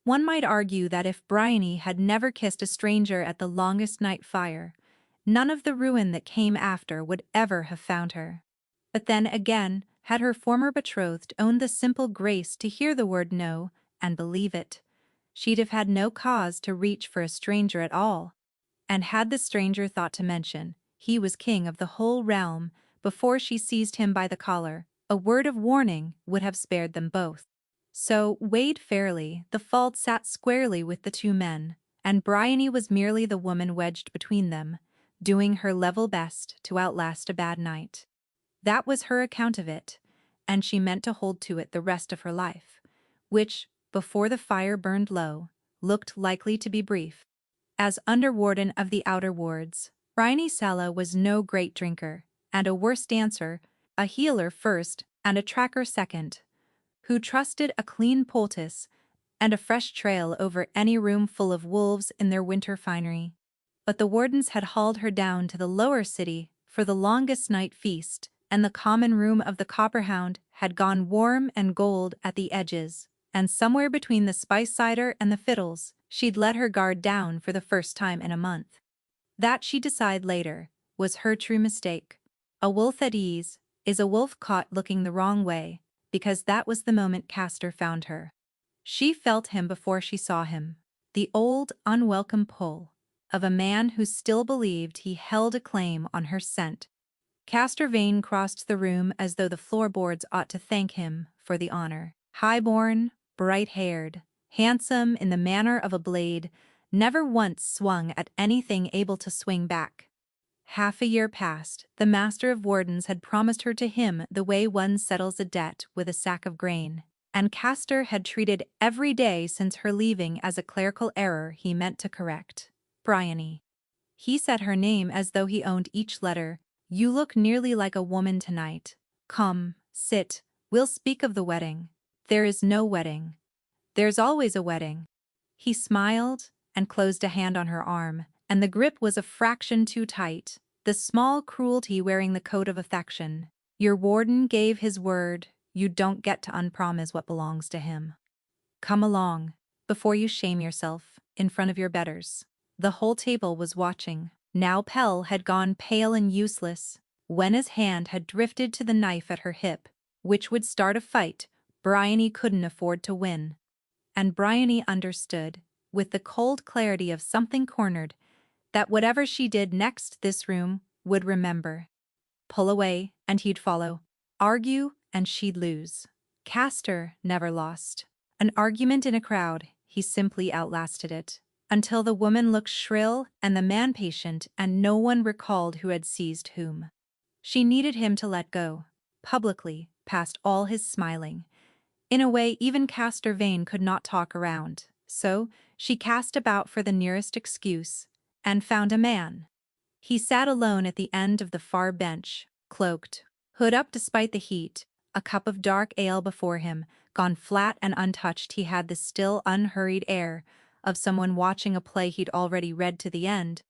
One might argue that if Bryony had never kissed a stranger at the longest night fire, none of the ruin that came after would ever have found her. But then again, had her former betrothed owned the simple grace to hear the word no and believe it, she'd have had no cause to reach for a stranger at all. And had the stranger thought to mention he was king of the whole realm before she seized him by the collar, a word of warning would have spared them both. So, weighed fairly, the fault sat squarely with the two men, and Bryony was merely the woman wedged between them, doing her level best to outlast a bad night. That was her account of it, and she meant to hold to it the rest of her life, which, before the fire burned low, looked likely to be brief. As underwarden of the outer wards, Bryony Sala was no great drinker, and a worse dancer, a healer first and a tracker second, who trusted a clean poultice and a fresh trail over any room full of wolves in their winter finery. But the wardens had hauled her down to the lower city for the longest night feast, and the common room of the Copperhound had gone warm and gold at the edges, and somewhere between the spice cider and the fiddles, she'd let her guard down for the first time in a month. That, she'd decide later, was her true mistake. A wolf at ease is a wolf caught looking the wrong way, because that was the moment Castor found her. She felt him before she saw him, the old, unwelcome pull of a man who still believed he held a claim on her scent. Castor Vane crossed the room as though the floorboards ought to thank him for the honor. High-born, bright-haired, handsome in the manner of a blade, never once swung at anything able to swing back. Half a year passed, the master of wardens had promised her to him the way one settles a debt with a sack of grain, and Castor had treated every day since her leaving as a clerical error he meant to correct. Bryony. He said her name as though he owned each letter. You look nearly like a woman tonight. Come, sit, we'll speak of the wedding. There is no wedding. There's always a wedding. He smiled and closed a hand on her arm, and the grip was a fraction too tight, the small cruelty wearing the coat of affection. Your warden gave his word, you don't get to unpromise what belongs to him. Come along, before you shame yourself, in front of your betters. The whole table was watching. Now Pell had gone pale and useless. When his hand had drifted to the knife at her hip, which would start a fight Bryony couldn't afford to win. And Bryony understood, with the cold clarity of something cornered, that whatever she did next this room would remember. Pull away, and he'd follow. Argue, and she'd lose. Castor never lost. An argument in a crowd, he simply outlasted it, until the woman looked shrill and the man patient, and no one recalled who had seized whom. She needed him to let go, publicly, past all his smiling. In a way even Castor Vane could not talk around, so she cast about for the nearest excuse, and found a man. He sat alone at the end of the far bench, cloaked, hood up despite the heat, a cup of dark ale before him, gone flat and untouched. He had the still, unhurried air of someone watching a play he'd already read to the end.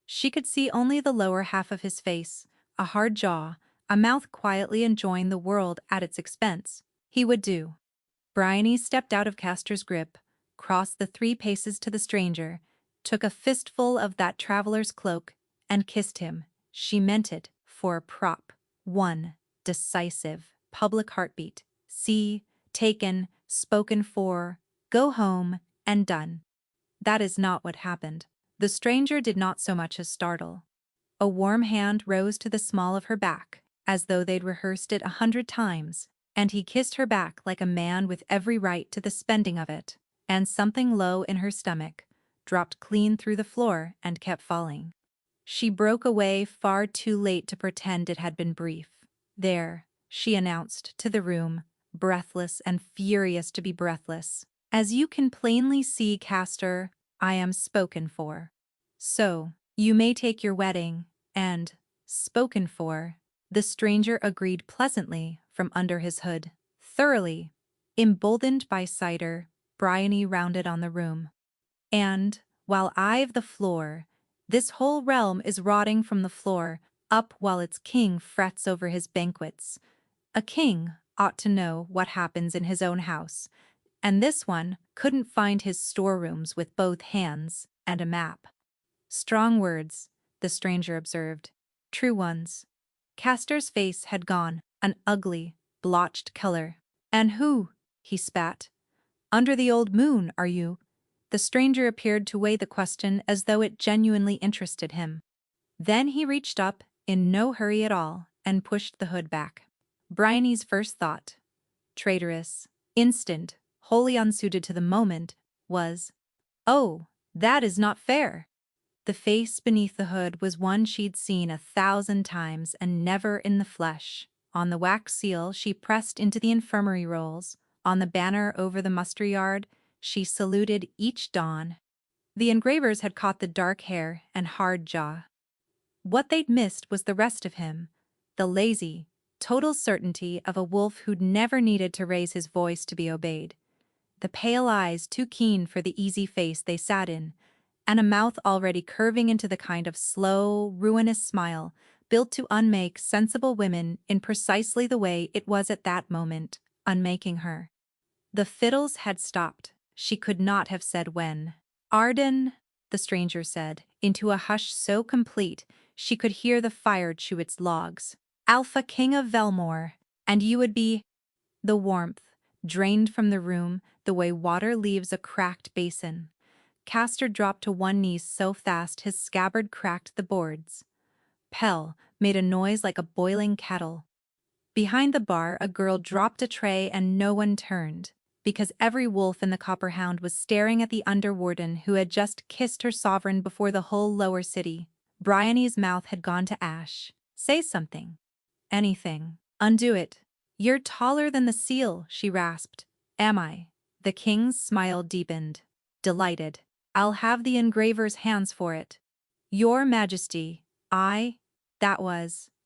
She could see only the lower half of his face, a hard jaw, a mouth quietly enjoying the world at its expense. He would do. Bryony stepped out of Castor's grip, crossed the 3 paces to the stranger, took a fistful of that traveler's cloak, and kissed him. She meant it, for a prop. 1. Decisive, public heartbeat. See, taken, spoken for, go home, and done. That is not what happened. The stranger did not so much as startle. A warm hand rose to the small of her back, as though they'd rehearsed it 100 times, and he kissed her back like a man with every right to the spending of it, and something low in her stomach dropped clean through the floor and kept falling. She broke away far too late to pretend it had been brief. There, she announced to the room, breathless and furious to be breathless. As you can plainly see, Castor, I am spoken for. So, you may take your wedding, and, spoken for, the stranger agreed pleasantly from under his hood. Thoroughly emboldened by cider, Bryony rounded on the room. And, while I've the floor, this whole realm is rotting from the floor up while its king frets over his banquets. A king ought to know what happens in his own house, and this one couldn't find his storerooms with both hands and a map. Strong words, the stranger observed. True ones. Castor's face had gone, an ugly, blotched color. And who? He spat. Under the old moon, are you? The stranger appeared to weigh the question as though it genuinely interested him. Then he reached up, in no hurry at all, and pushed the hood back. Bryony's first thought, traitorous, instant, wholly unsuited to the moment, was, "Oh, that is not fair." The face beneath the hood was one she'd seen 1,000 times and never in the flesh. On the wax seal she pressed into the infirmary rolls, on the banner over the muster yard she saluted each dawn. The engravers had caught the dark hair and hard jaw. What they'd missed was the rest of him, the lazy, total certainty of a wolf who'd never needed to raise his voice to be obeyed. The pale eyes too keen for the easy face they sat in, and a mouth already curving into the kind of slow, ruinous smile built to unmake sensible women in precisely the way it was at that moment, unmaking her. The fiddles had stopped. She could not have said when. "Arden," the stranger said, into a hush so complete she could hear the fire chew its logs. "Alpha King of Velmore, and you would be—" The warmth drained from the room the way water leaves a cracked basin. Castor dropped to one knee so fast his scabbard cracked the boards. Pell made a noise like a boiling kettle. Behind the bar a girl dropped a tray and no one turned, because every wolf in the Copperhound was staring at the underwarden who had just kissed her sovereign before the whole lower city. Bryony's mouth had gone to ash. "Say something. Anything. Undo it." "You're taller than the seal," she rasped. "Am I?" The king's smile deepened. "Delighted. I'll have the engraver's hands for it." "Your Majesty, I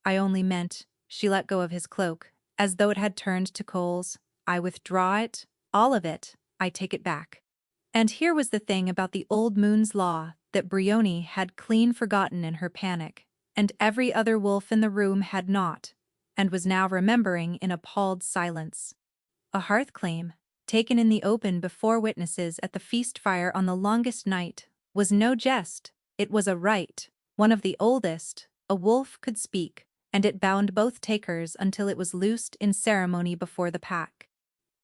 only meant," she let go of his cloak, as though it had turned to coals. "I withdraw it, all of it, I take it back." And here was the thing about the old moon's law that Bryony had clean forgotten in her panic, and every other wolf in the room had not, and was now remembering in appalled silence. A hearth claim, taken in the open before witnesses at the feast fire on the longest night, was no jest. It was a right, one of the oldest. A wolf could speak, and it bound both takers until it was loosed in ceremony before the pack.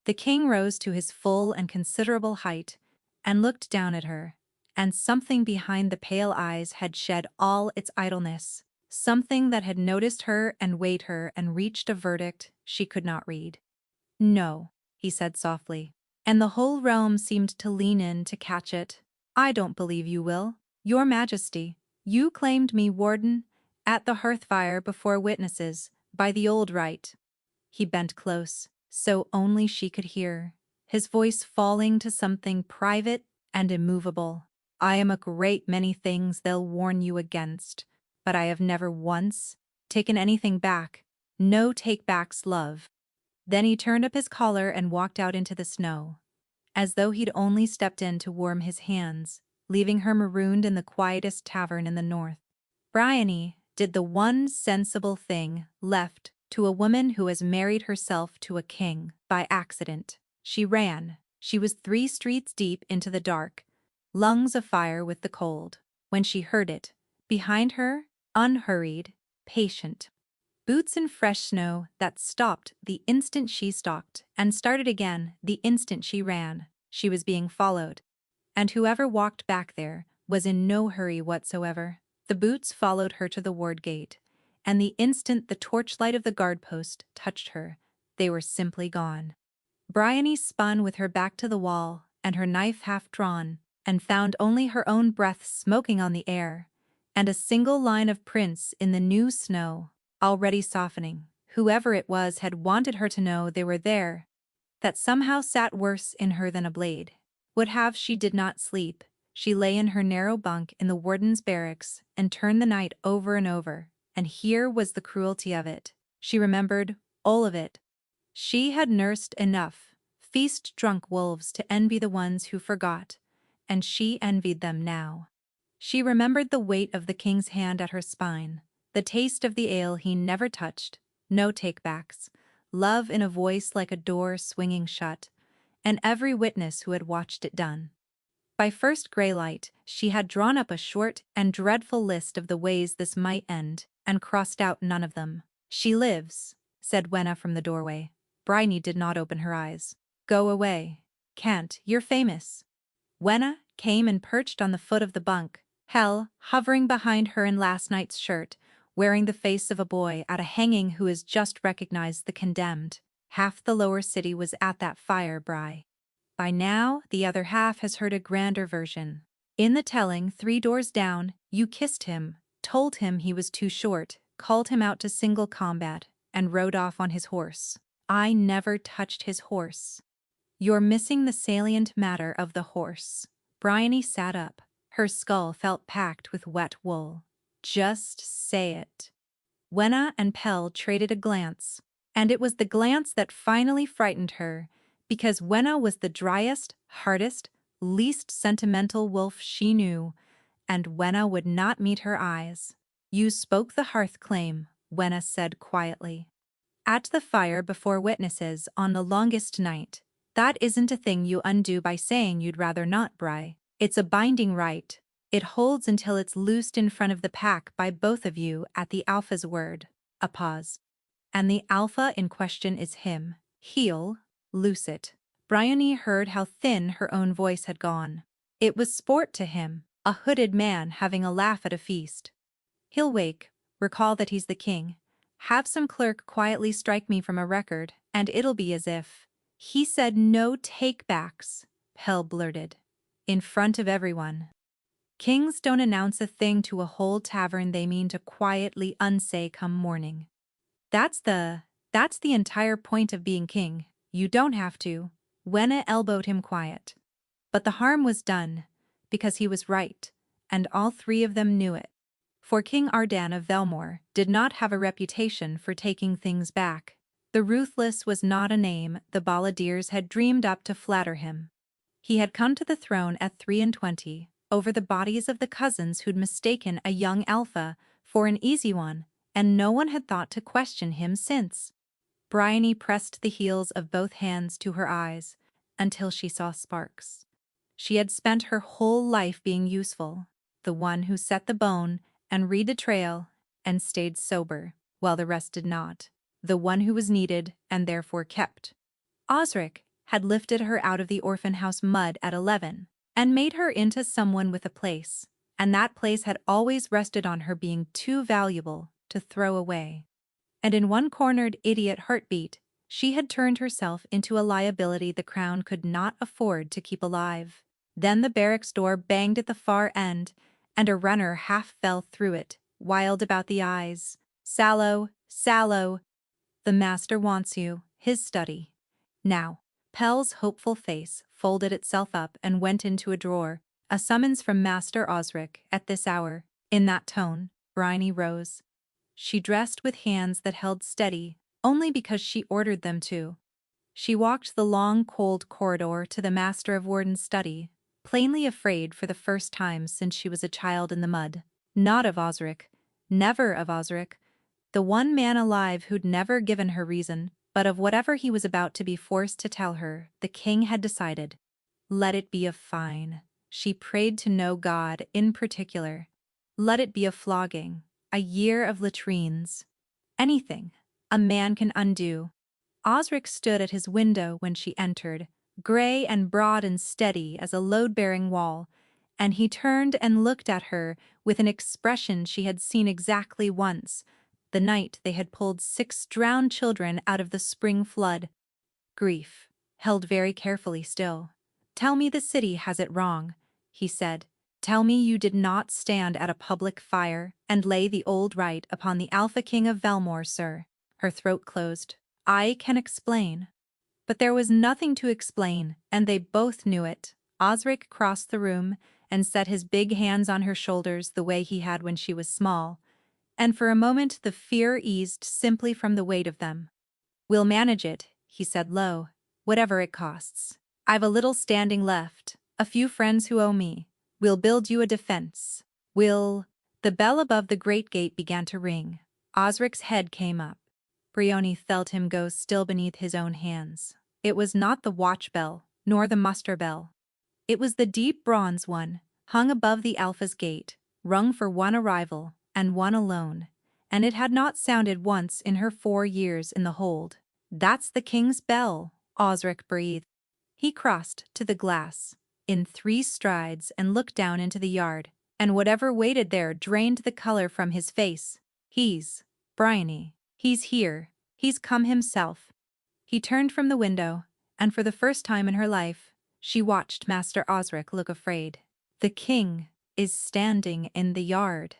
The king rose to his full and considerable height and looked down at her, and something behind the pale eyes had shed all its idleness, something that had noticed her and weighed her and reached a verdict she could not read. "No," he said softly, and the whole realm seemed to lean in to catch it. "I don't believe you will. Your Majesty, you claimed me warden at the hearth fire before witnesses, by the old rite." He bent close, so only she could hear, his voice falling to something private and immovable. "I am a great many things they'll warn you against, but I have never once taken anything back. No take-backs, love." Then he turned up his collar and walked out into the snow, as though he'd only stepped in to warm his hands, leaving her marooned in the quietest tavern in the north. Bryony did the one sensible thing left to a woman who has married herself to a king by accident. She ran. She was 3 streets deep into the dark, lungs afire with the cold, when she heard it, behind her, unhurried, patient. Boots in fresh snow that stopped the instant she stalked and started again the instant she ran. She was being followed. And whoever walked back there was in no hurry whatsoever. The boots followed her to the ward gate, and the instant the torchlight of the guard post touched her, they were simply gone. Bryony spun with her back to the wall and her knife half drawn, and found only her own breath smoking on the air, and a single line of prints in the new snow, already softening. Whoever it was had wanted her to know they were there. That somehow sat worse in her than a blade. Would have she did not sleep. She lay in her narrow bunk in the warden's barracks and turned the night over and over, and here was the cruelty of it. She remembered all of it. She had nursed enough feast-drunk wolves to envy the ones who forgot, and she envied them now. She remembered the weight of the king's hand at her spine, the taste of the ale he never touched, no take-backs, love in a voice like a door swinging shut, and every witness who had watched it done. By first grey light, she had drawn up a short and dreadful list of the ways this might end, and crossed out none of them. "She lives," said Wenna from the doorway. Bryony did not open her eyes. "Go away. Can't, you're famous." Wenna came and perched on the foot of the bunk, Hell hovering behind her in last night's shirt, wearing the face of a boy at a hanging who has just recognized the condemned. Half the lower city was at that fire, Bry. By now, the other half has heard a grander version. In the telling, 3 doors down, you kissed him, told him he was too short, called him out to single combat, and rode off on his horse. I never touched his horse. You're missing the salient matter of the horse. Bryony sat up. Her skull felt packed with wet wool. Just say it. Wenna and Pell traded a glance, and it was the glance that finally frightened her, because Wenna was the driest, hardest, least sentimental wolf she knew, and Wenna would not meet her eyes. "You spoke the hearth claim," Wenna said quietly. "At the fire before witnesses on the longest night. That isn't a thing you undo by saying you'd rather not, Bry. It's a binding right. It holds until it's loosed in front of the pack by both of you at the Alpha's word." A pause. "And the Alpha in question is him. He'll loose it." Bryony heard how thin her own voice had gone. It was sport to him, a hooded man having a laugh at a feast. "He'll wake, recall that he's the king, have some clerk quietly strike me from a record, and it'll be as if he said no take-backs," Pell blurted. "In front of everyone. Kings don't announce a thing to a whole tavern they mean to quietly unsay come morning. That's the entire point of being king. You don't have to." Wenna elbowed him quiet. But the harm was done, because he was right, and all 3 of them knew it. For King Ardan of Velmore did not have a reputation for taking things back. The Ruthless was not a name the balladeers had dreamed up to flatter him. He had come to the throne at 23, over the bodies of the cousins who'd mistaken a young alpha for an easy one, and no one had thought to question him since. Bryony pressed the heels of both hands to her eyes until she saw sparks. She had spent her whole life being useful, the one who set the bone and read the trail and stayed sober, while the rest did not, the one who was needed and therefore kept. Osric had lifted her out of the orphan house mud at 11 and made her into someone with a place, and that place had always rested on her being too valuable to throw away. And in one cornered idiot heartbeat, she had turned herself into a liability the crown could not afford to keep alive. Then the barracks door banged at the far end, and a runner half fell through it, wild about the eyes. "Sallow, Sallow, the master wants you, his study." Now, Pell's hopeful face folded itself up and went into a drawer. "A summons from Master Osric at this hour." In that tone, Bryony rose. She dressed with hands that held steady, only because she ordered them to. She walked the long, cold corridor to the Master of Warden's study, plainly afraid for the first time since she was a child in the mud. Not of Osric, never of Osric, the one man alive who'd never given her reason, but of whatever he was about to be forced to tell her. The king had decided. Let it be a fine. She prayed to no god in particular. Let it be a flogging, a year of latrines. Anything a man can undo. Osric stood at his window when she entered, gray and broad and steady as a load-bearing wall, and he turned and looked at her with an expression she had seen exactly once, the night they had pulled 6 drowned children out of the spring flood. Grief, held very carefully still. "Tell me the city has it wrong," he said. "Tell me you did not stand at a public fire and lay the old right upon the Alpha King of Velmore, sir." Her throat closed. "I can explain." But there was nothing to explain, and they both knew it. Osric crossed the room and set his big hands on her shoulders the way he had when she was small, and for a moment the fear eased simply from the weight of them. "We'll manage it," he said low, "whatever it costs. I've a little standing left, a few friends who owe me. We'll build you a defense. We'll—" The bell above the great gate began to ring. Osric's head came up. Bryony felt him go still beneath his own hands. It was not the watch bell, nor the muster bell. It was the deep bronze one, hung above the Alpha's gate, rung for one arrival, and one alone, and it had not sounded once in her 4 years in the hold. "That's the king's bell," Osric breathed. He crossed to the glass, in 3 strides, and looked down into the yard, and whatever waited there drained the color from his face. "He's Bryony. He's here. He's come himself." He turned from the window, and for the first time in her life, she watched Master Osric look afraid. "The king is standing in the yard.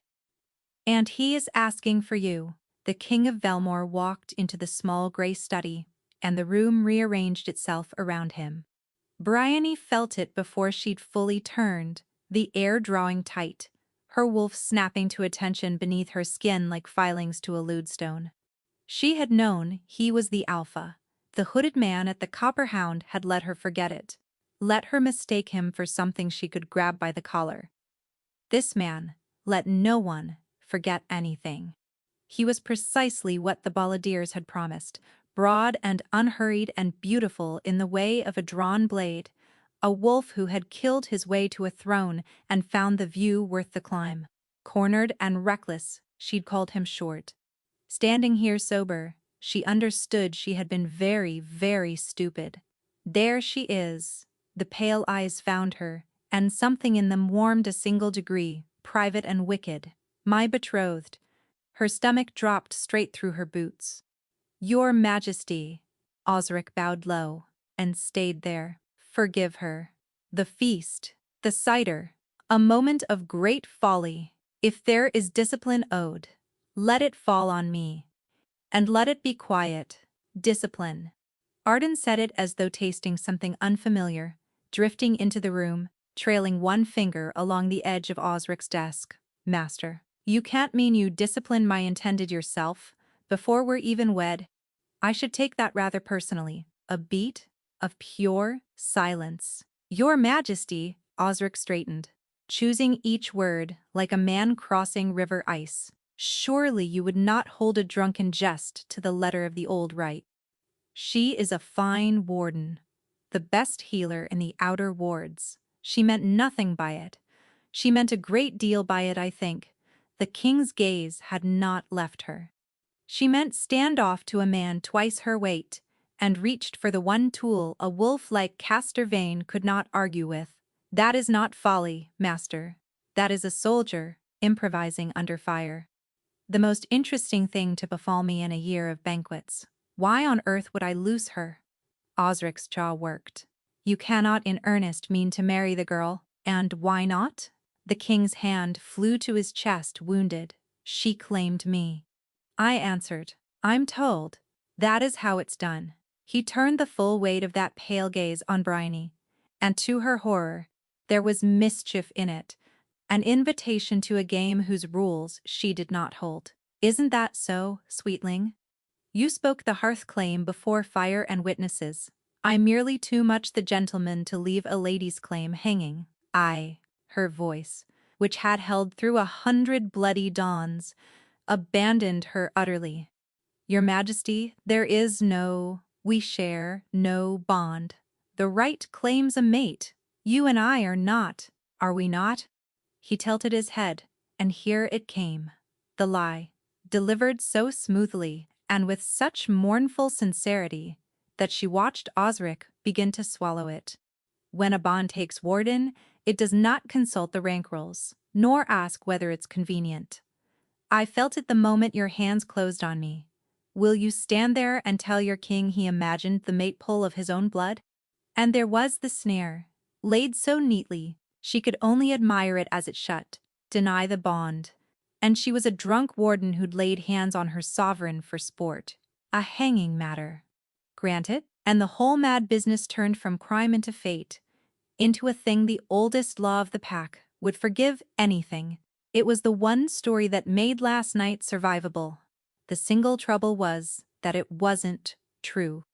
And he is asking for you." The King of Velmore walked into the small gray study, and the room rearranged itself around him. Bryony felt it before she'd fully turned, the air drawing tight, her wolf snapping to attention beneath her skin like filings to a lodestone. She had known he was the Alpha. The hooded man at the Copper Hound had let her forget it, let her mistake him for something she could grab by the collar. This man let no one forget anything. He was precisely what the balladeers had promised, broad and unhurried and beautiful in the way of a drawn blade, a wolf who had killed his way to a throne and found the view worth the climb. Cornered and reckless, she'd called him short. Standing here sober, she understood she had been very, very stupid. There she is. The pale eyes found her, and something in them warmed a single degree, private and wicked. "My betrothed." Her stomach dropped straight through her boots. "Your Majesty." Osric bowed low, and stayed there. "Forgive her." The feast, the cider, a moment of great folly. "If there is discipline owed, let it fall on me. And let it be quiet. Discipline." Arden said it as though tasting something unfamiliar, drifting into the room, trailing one finger along the edge of Osric's desk. "Master, you can't mean you discipline my intended yourself, before we're even wed?" "I should take that rather personally." A beat of pure silence. "Your Majesty," Osric straightened, choosing each word like a man crossing river ice. "Surely you would not hold a drunken jest to the letter of the old rite." "She is a fine warden, the best healer in the outer wards. She meant nothing by it. She meant a great deal by it, I think. The king's gaze had not left her. She meant stand off to a man twice her weight, and reached for the one tool a wolf like Castor Vane could not argue with. That is not folly, master. That is a soldier, improvising under fire. The most interesting thing to befall me in a year of banquets. Why on earth would I lose her?" Osric's jaw worked. "You cannot in earnest mean to marry the girl, and why not?" The king's hand flew to his chest, wounded. "She claimed me." I answered, "I'm told. That is how it's done." He turned the full weight of that pale gaze on Bryony, and to her horror, there was mischief in it, an invitation to a game whose rules she did not hold. "Isn't that so, sweetling? You spoke the hearth claim before fire and witnesses. I'm merely too much the gentleman to leave a lady's claim hanging." Her voice, which had held through 100 bloody dawns, abandoned her utterly. "Your Majesty, there is we share no bond. The right claims a mate. You and I are not, are we not?" He tilted his head, and here it came. The lie, delivered so smoothly and with such mournful sincerity that she watched Osric begin to swallow it. When a bond takes warden, it does not consult the rank rolls, nor ask whether it's convenient. "I felt it the moment your hands closed on me. Will you stand there and tell your king he imagined the mate pull of his own blood?" And there was the snare, laid so neatly, she could only admire it as it shut, deny the bond. And she was a drunk warden who'd laid hands on her sovereign for sport. A hanging matter. Granted, and the whole mad business turned from crime into fate, into a thing the oldest law of the pack would forgive anything. It was the one story that made last night survivable. The single trouble was that it wasn't true.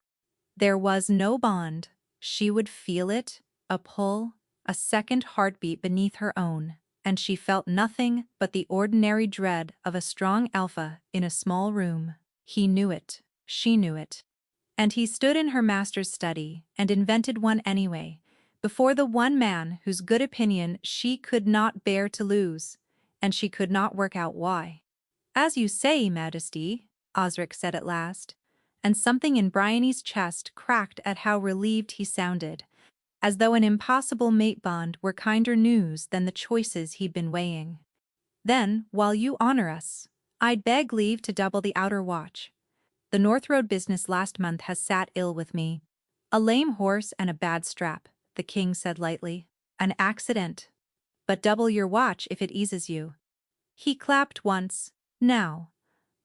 There was no bond. She would feel it, a pull, a second heartbeat beneath her own, and she felt nothing but the ordinary dread of a strong alpha in a small room. He knew it. She knew it. And he stood in her master's study and invented one anyway, before the one man whose good opinion she could not bear to lose, and she could not work out why. "As you say, Majesty," Osric said at last, and something in Bryony's chest cracked at how relieved he sounded, as though an impossible mate bond were kinder news than the choices he'd been weighing. "Then, while you honor us, I'd beg leave to double the outer watch. The North Road business last month has sat ill with me. A lame horse and a bad strap," the king said lightly. "An accident. But double your watch if it eases you." He clapped once. "Now,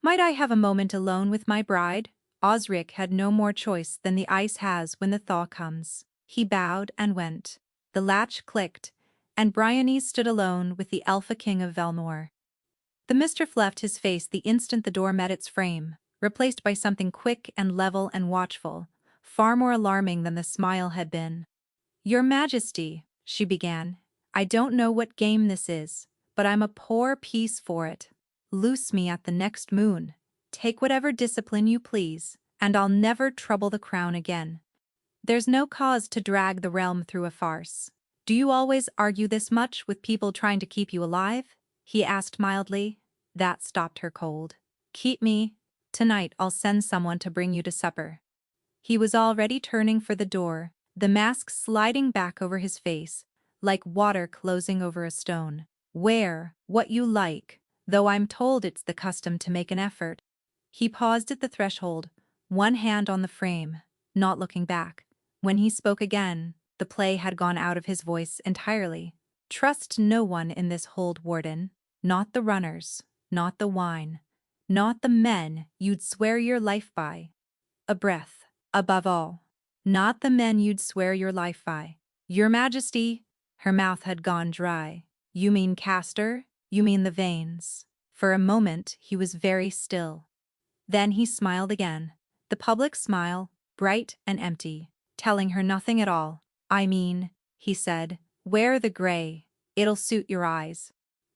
might I have a moment alone with my bride?" Osric had no more choice than the ice has when the thaw comes. He bowed and went. The latch clicked, and Bryony stood alone with the Alpha King of Velnor. The mischief left his face the instant the door met its frame, replaced by something quick and level and watchful, far more alarming than the smile had been. "Your Majesty," she began, "I don't know what game this is, but I'm a poor piece for it. Loose me at the next moon. Take whatever discipline you please, and I'll never trouble the crown again. There's no cause to drag the realm through a farce. Do you always argue this much with people trying to keep you alive?" he asked mildly. That stopped her cold. "Keep me. Tonight I'll send someone to bring you to supper." He was already turning for the door, the mask sliding back over his face, like water closing over a stone. "Wear what you like, though I'm told it's the custom to make an effort." He paused at the threshold, one hand on the frame, not looking back. When he spoke again, the play had gone out of his voice entirely. "Trust no one in this hold, Warden. Not the runners, not the wine, not the men you'd swear your life by. A breath, above all. Not the men you'd swear your life by. Your Majesty," her mouth had gone dry. "You mean Castor? You mean the veins?" For a moment he was very still. Then he smiled again, the public smile, bright and empty, telling her nothing at all. "I mean," he said, "wear the gray. It'll suit your eyes."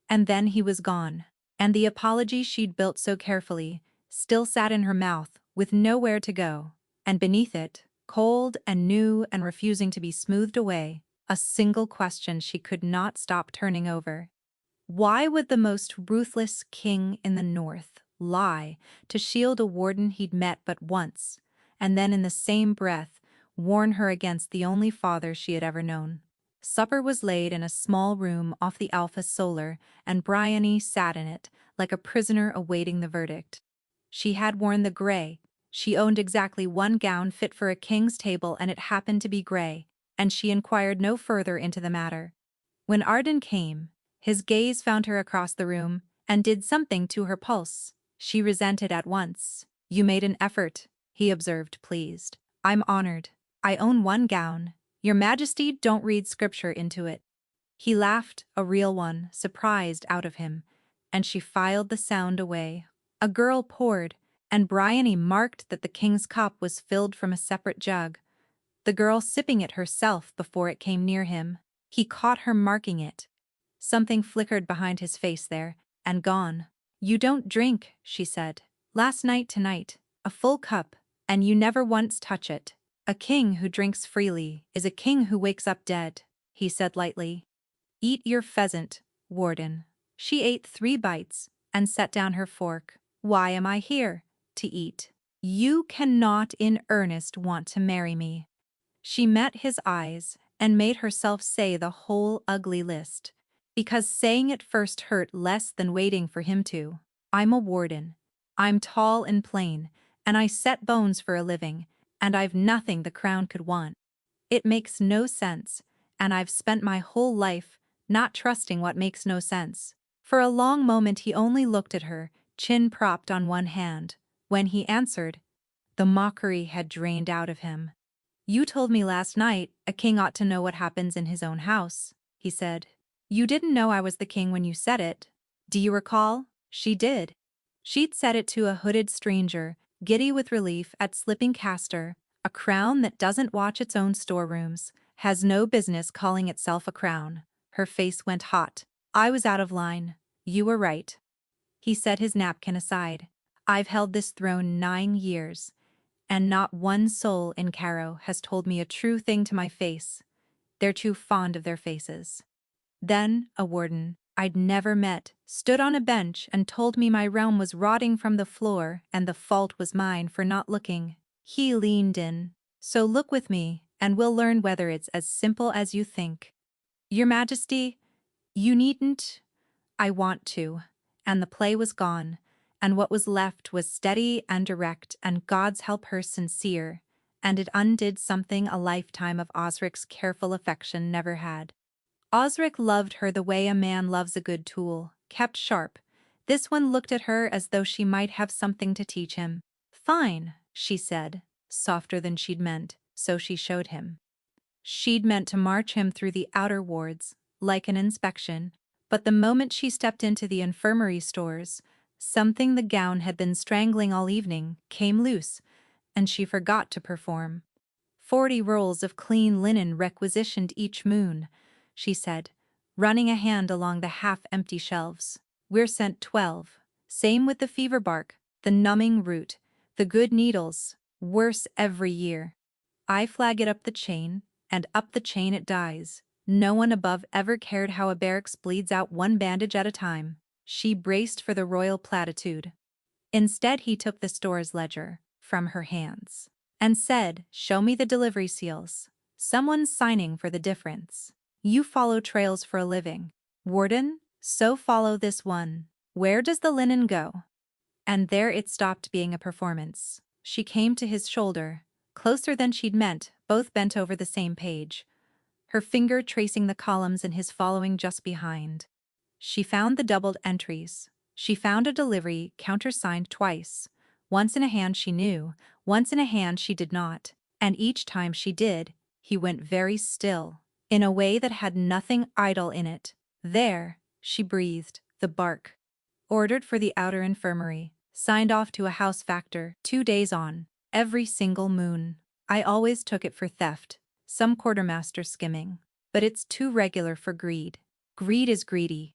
And then he was gone, and the apology she'd built so carefully still sat in her mouth with nowhere to go, and beneath it, cold and new and refusing to be smoothed away, a single question she could not stop turning over. Why would the most ruthless king in the North lie to shield a warden he'd met but once, and then in the same breath warn her against the only father she had ever known? Supper was laid in a small room off the Alpha Solar, and Bryony sat in it, like a prisoner awaiting the verdict. She had worn the gray. She owned exactly one gown fit for a king's table, and it happened to be gray, and she inquired no further into the matter. When Arden came, his gaze found her across the room, and did something to her pulse. She resented at once. "You made an effort," he observed, pleased. "I'm honored. I own one gown. Your Majesty don't read scripture into it." He laughed, a real one, surprised out of him, and she filed the sound away. A girl poured, and Bryony marked that the king's cup was filled from a separate jug, the girl sipping it herself before it came near him. He caught her marking it. Something flickered behind his face there, and gone. "You don't drink," she said. "Last night tonight, a full cup, and you never once touch it." "A king who drinks freely is a king who wakes up dead," he said lightly. "Eat your pheasant, Warden." She ate 3 bites and set down her fork. "Why am I here? To eat. You cannot in earnest want to marry me." She met his eyes and made herself say the whole ugly list, because saying it first hurt less than waiting for him to. "I'm a warden. I'm tall and plain, and I set bones for a living, and I've nothing the crown could want. It makes no sense, and I've spent my whole life not trusting what makes no sense." For a long moment he only looked at her, chin propped on one hand. When he answered, the mockery had drained out of him. "You told me last night a king ought to know what happens in his own house," he said. "You didn't know I was the king when you said it. Do you recall?" She did. She'd said it to a hooded stranger, giddy with relief at slipping Castor, a crown that doesn't watch its own storerooms, has no business calling itself a crown. Her face went hot. "I was out of line. You were right." He set his napkin aside. "I've held this throne 9 years, And not one soul in Caro has told me a true thing to my face. They're too fond of their faces. Then, a warden I'd never met stood on a bench and told me my realm was rotting from the floor and the fault was mine for not looking. He leaned in. So look with me, and we'll learn whether it's as simple as you think. Your Majesty, you needn't. I want to. And the play was gone, and what was left was steady and direct and God's help her sincere, and it undid something a lifetime of Osric's careful affection never had. Osric loved her the way a man loves a good tool, kept sharp. This one looked at her as though she might have something to teach him. Fine, she said, softer than she'd meant, so she showed him. She'd meant to march him through the outer wards, like an inspection, but the moment she stepped into the infirmary stores, something the gown had been strangling all evening came loose, and she forgot to perform. 40 rolls of clean linen requisitioned each moon, she said, running a hand along the half-empty shelves. We're sent 12. Same with the fever bark, the numbing root, the good needles, worse every year. I flag it up the chain, and up the chain it dies. No one above ever cared how a barracks bleeds out one bandage at a time. She braced for the royal platitude. Instead, he took the store's ledger from her hands and said, "Show me the delivery seals. Someone's signing for the difference. You follow trails for a living. Warden, so follow this one. Where does the linen go?" And there it stopped being a performance. She came to his shoulder, closer than she'd meant, both bent over the same page, her finger tracing the columns and his following just behind. She found the doubled entries. She found a delivery countersigned twice, once in a hand she knew, once in a hand she did not, and each time she did, he went very still, in a way that had nothing idle in it. There, she breathed, the bark. Ordered for the outer infirmary, signed off to a house factor, 2 days on, every single moon. I always took it for theft, some quartermaster skimming, but it's too regular for greed. Greed is greedy.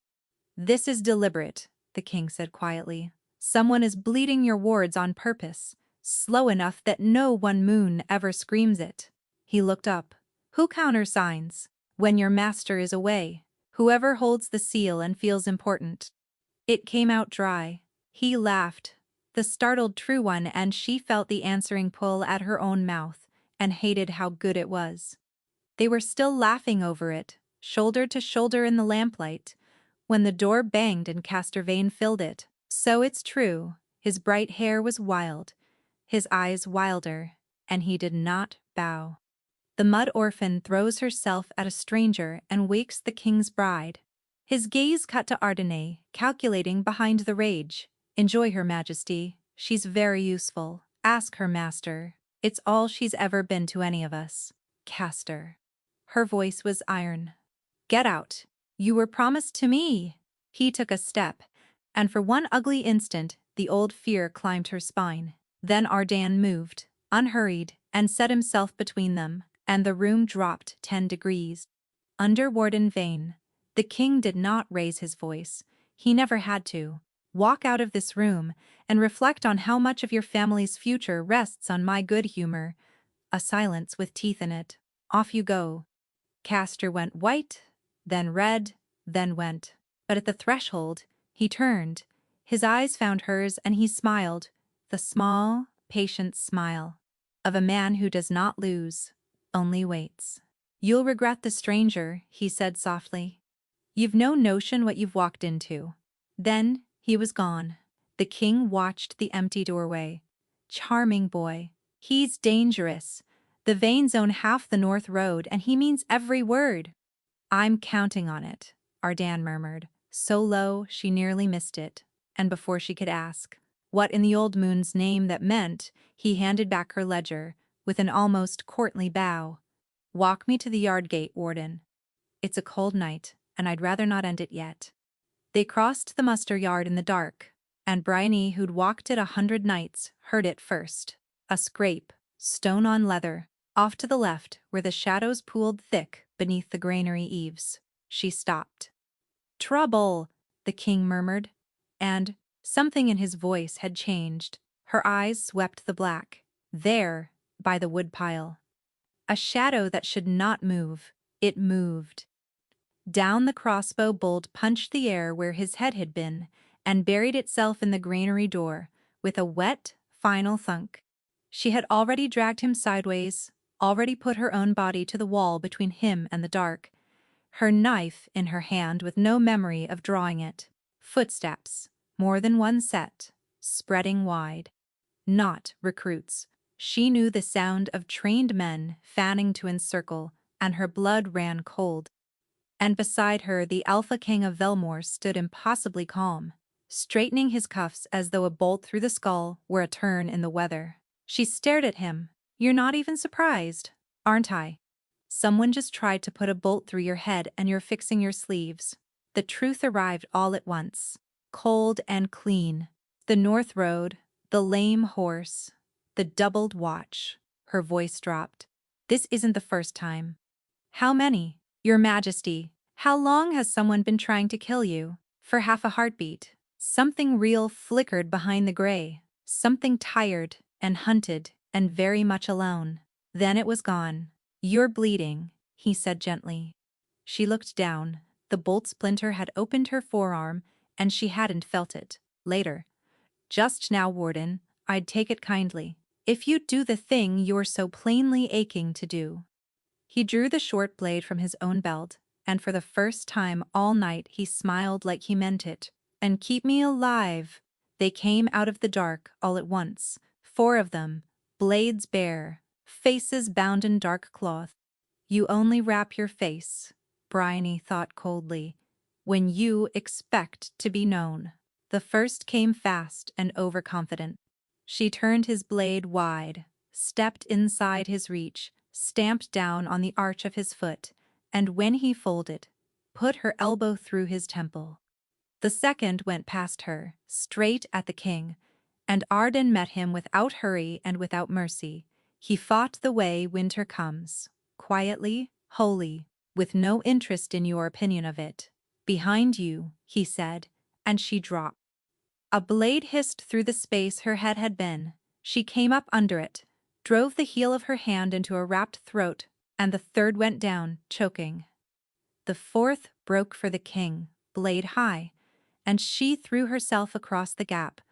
This is deliberate, the king said quietly. Someone is bleeding your wards on purpose, slow enough that no one moon ever screams it. He looked up. Who countersigns? When your master is away. Whoever holds the seal and feels important. It came out dry. He laughed, the startled true one, and she felt the answering pull at her own mouth, and hated how good it was. They were still laughing over it, shoulder to shoulder in the lamplight, when the door banged and Castor Vane filled it. So it's true, his bright hair was wild, his eyes wilder, and he did not bow. The mud orphan throws herself at a stranger and wakes the king's bride. His gaze cut to Ardenne, calculating behind the rage. Enjoy her, Majesty. She's very useful. Ask her, master. It's all she's ever been to any of us. Castor. Her voice was iron. Get out. You were promised to me. He took a step, and for one ugly instant, the old fear climbed her spine. Then Ardenne moved, unhurried, and set himself between them, and the room dropped 10 degrees. Under Warden Vane, the king did not raise his voice. He never had to. Walk out of this room and reflect on how much of your family's future rests on my good humor. A silence with teeth in it. Off you go. Castor went white, then red, then went. But at the threshold, he turned. His eyes found hers and he smiled, the small, patient smile of a man who does not lose, only waits. You'll regret the stranger, he said softly. You've no notion what you've walked into. Then he was gone. The king watched the empty doorway. Charming boy. He's dangerous. The Vanes own half the North Road and he means every word. I'm counting on it, Ardenne murmured, so low she nearly missed it, and before she could ask what in the old moon's name that meant, he handed back her ledger, with an almost courtly bow. Walk me to the yard gate, Warden. It's a cold night, and I'd rather not end it yet. They crossed the muster yard in the dark, and Bryony, who'd walked it 100 nights, heard it first. A scrape, stone on leather, off to the left, where the shadows pooled thick beneath the granary eaves. She stopped. Trouble, the king murmured, and something in his voice had changed. Her eyes swept the black. There, by the woodpile. A shadow that should not move, it moved. Down the crossbow bolt punched the air where his head had been, and buried itself in the granary door, with a wet, final thunk. She had already dragged him sideways, already put her own body to the wall between him and the dark, her knife in her hand with no memory of drawing it. Footsteps, more than one set, spreading wide. Not recruits. She knew the sound of trained men fanning to encircle, and her blood ran cold. And beside her the Alpha King of Velmore stood impossibly calm, straightening his cuffs as though a bolt through the skull were a turn in the weather. She stared at him. "You're not even surprised, aren't I? Someone just tried to put a bolt through your head and you're fixing your sleeves." The truth arrived all at once, cold and clean. The North Road, the lame horse, the doubled watch. Her voice dropped. "This isn't the first time." "How many, Your Majesty? How long has someone been trying to kill you?" For half a heartbeat, something real flickered behind the gray, something tired and hunted and very much alone. Then it was gone. "You're bleeding," he said gently. She looked down. The bolt splinter had opened her forearm, and she hadn't felt it. Later. "Just now, Warden, I'd take it kindly. If you'd do the thing you're so plainly aching to do." He drew the short blade from his own belt, and for the first time all night he smiled like he meant it. "And keep me alive." They came out of the dark all at once, 4 of them, blades bare, faces bound in dark cloth. "You only wrap your face," Bryony thought coldly, "when you expect to be known." The first came fast and overconfident. She turned his blade wide, stepped inside his reach, stamped down on the arch of his foot, and when he folded, put her elbow through his temple. The second went past her, straight at the king, and Arden met him without hurry and without mercy. He fought the way winter comes, quietly, wholly, with no interest in your opinion of it. "Behind you," he said, and she dropped. A blade hissed through the space her head had been. She came up under it, drove the heel of her hand into a wrapped throat, and the third went down, choking. The fourth broke for the king, blade high, and she threw herself across the gap.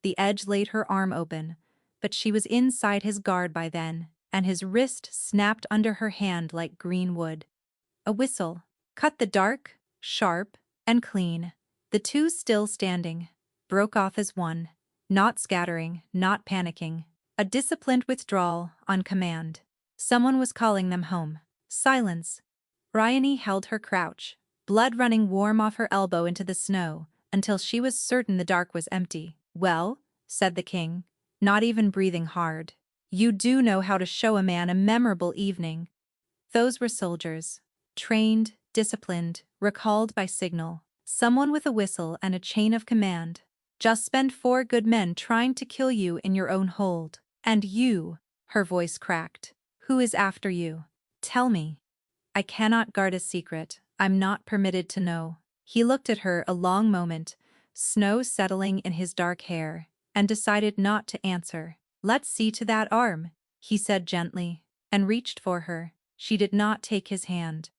The edge laid her arm open, but she was inside his guard by then, and his wrist snapped under her hand like green wood. A whistle cut the dark, sharp, and clean. The two still standing, broke off as one, not scattering, not panicking. A disciplined withdrawal on command. Someone was calling them home. Silence. Bryony held her crouch, blood running warm off her elbow into the snow, until she was certain the dark was empty. "Well," said the king, not even breathing hard, "you do know how to show a man a memorable evening." Those were soldiers. Trained, disciplined, recalled by signal. Someone with a whistle and a chain of command. Just spend 4 good men trying to kill you in your own hold. "And you," her voice cracked, "who is after you? Tell me." "I cannot guard a secret. I'm not permitted to know." He looked at her a long moment, snow settling in his dark hair, and decided not to answer. "Let's see to that arm," he said gently, and reached for her. She did not take his hand.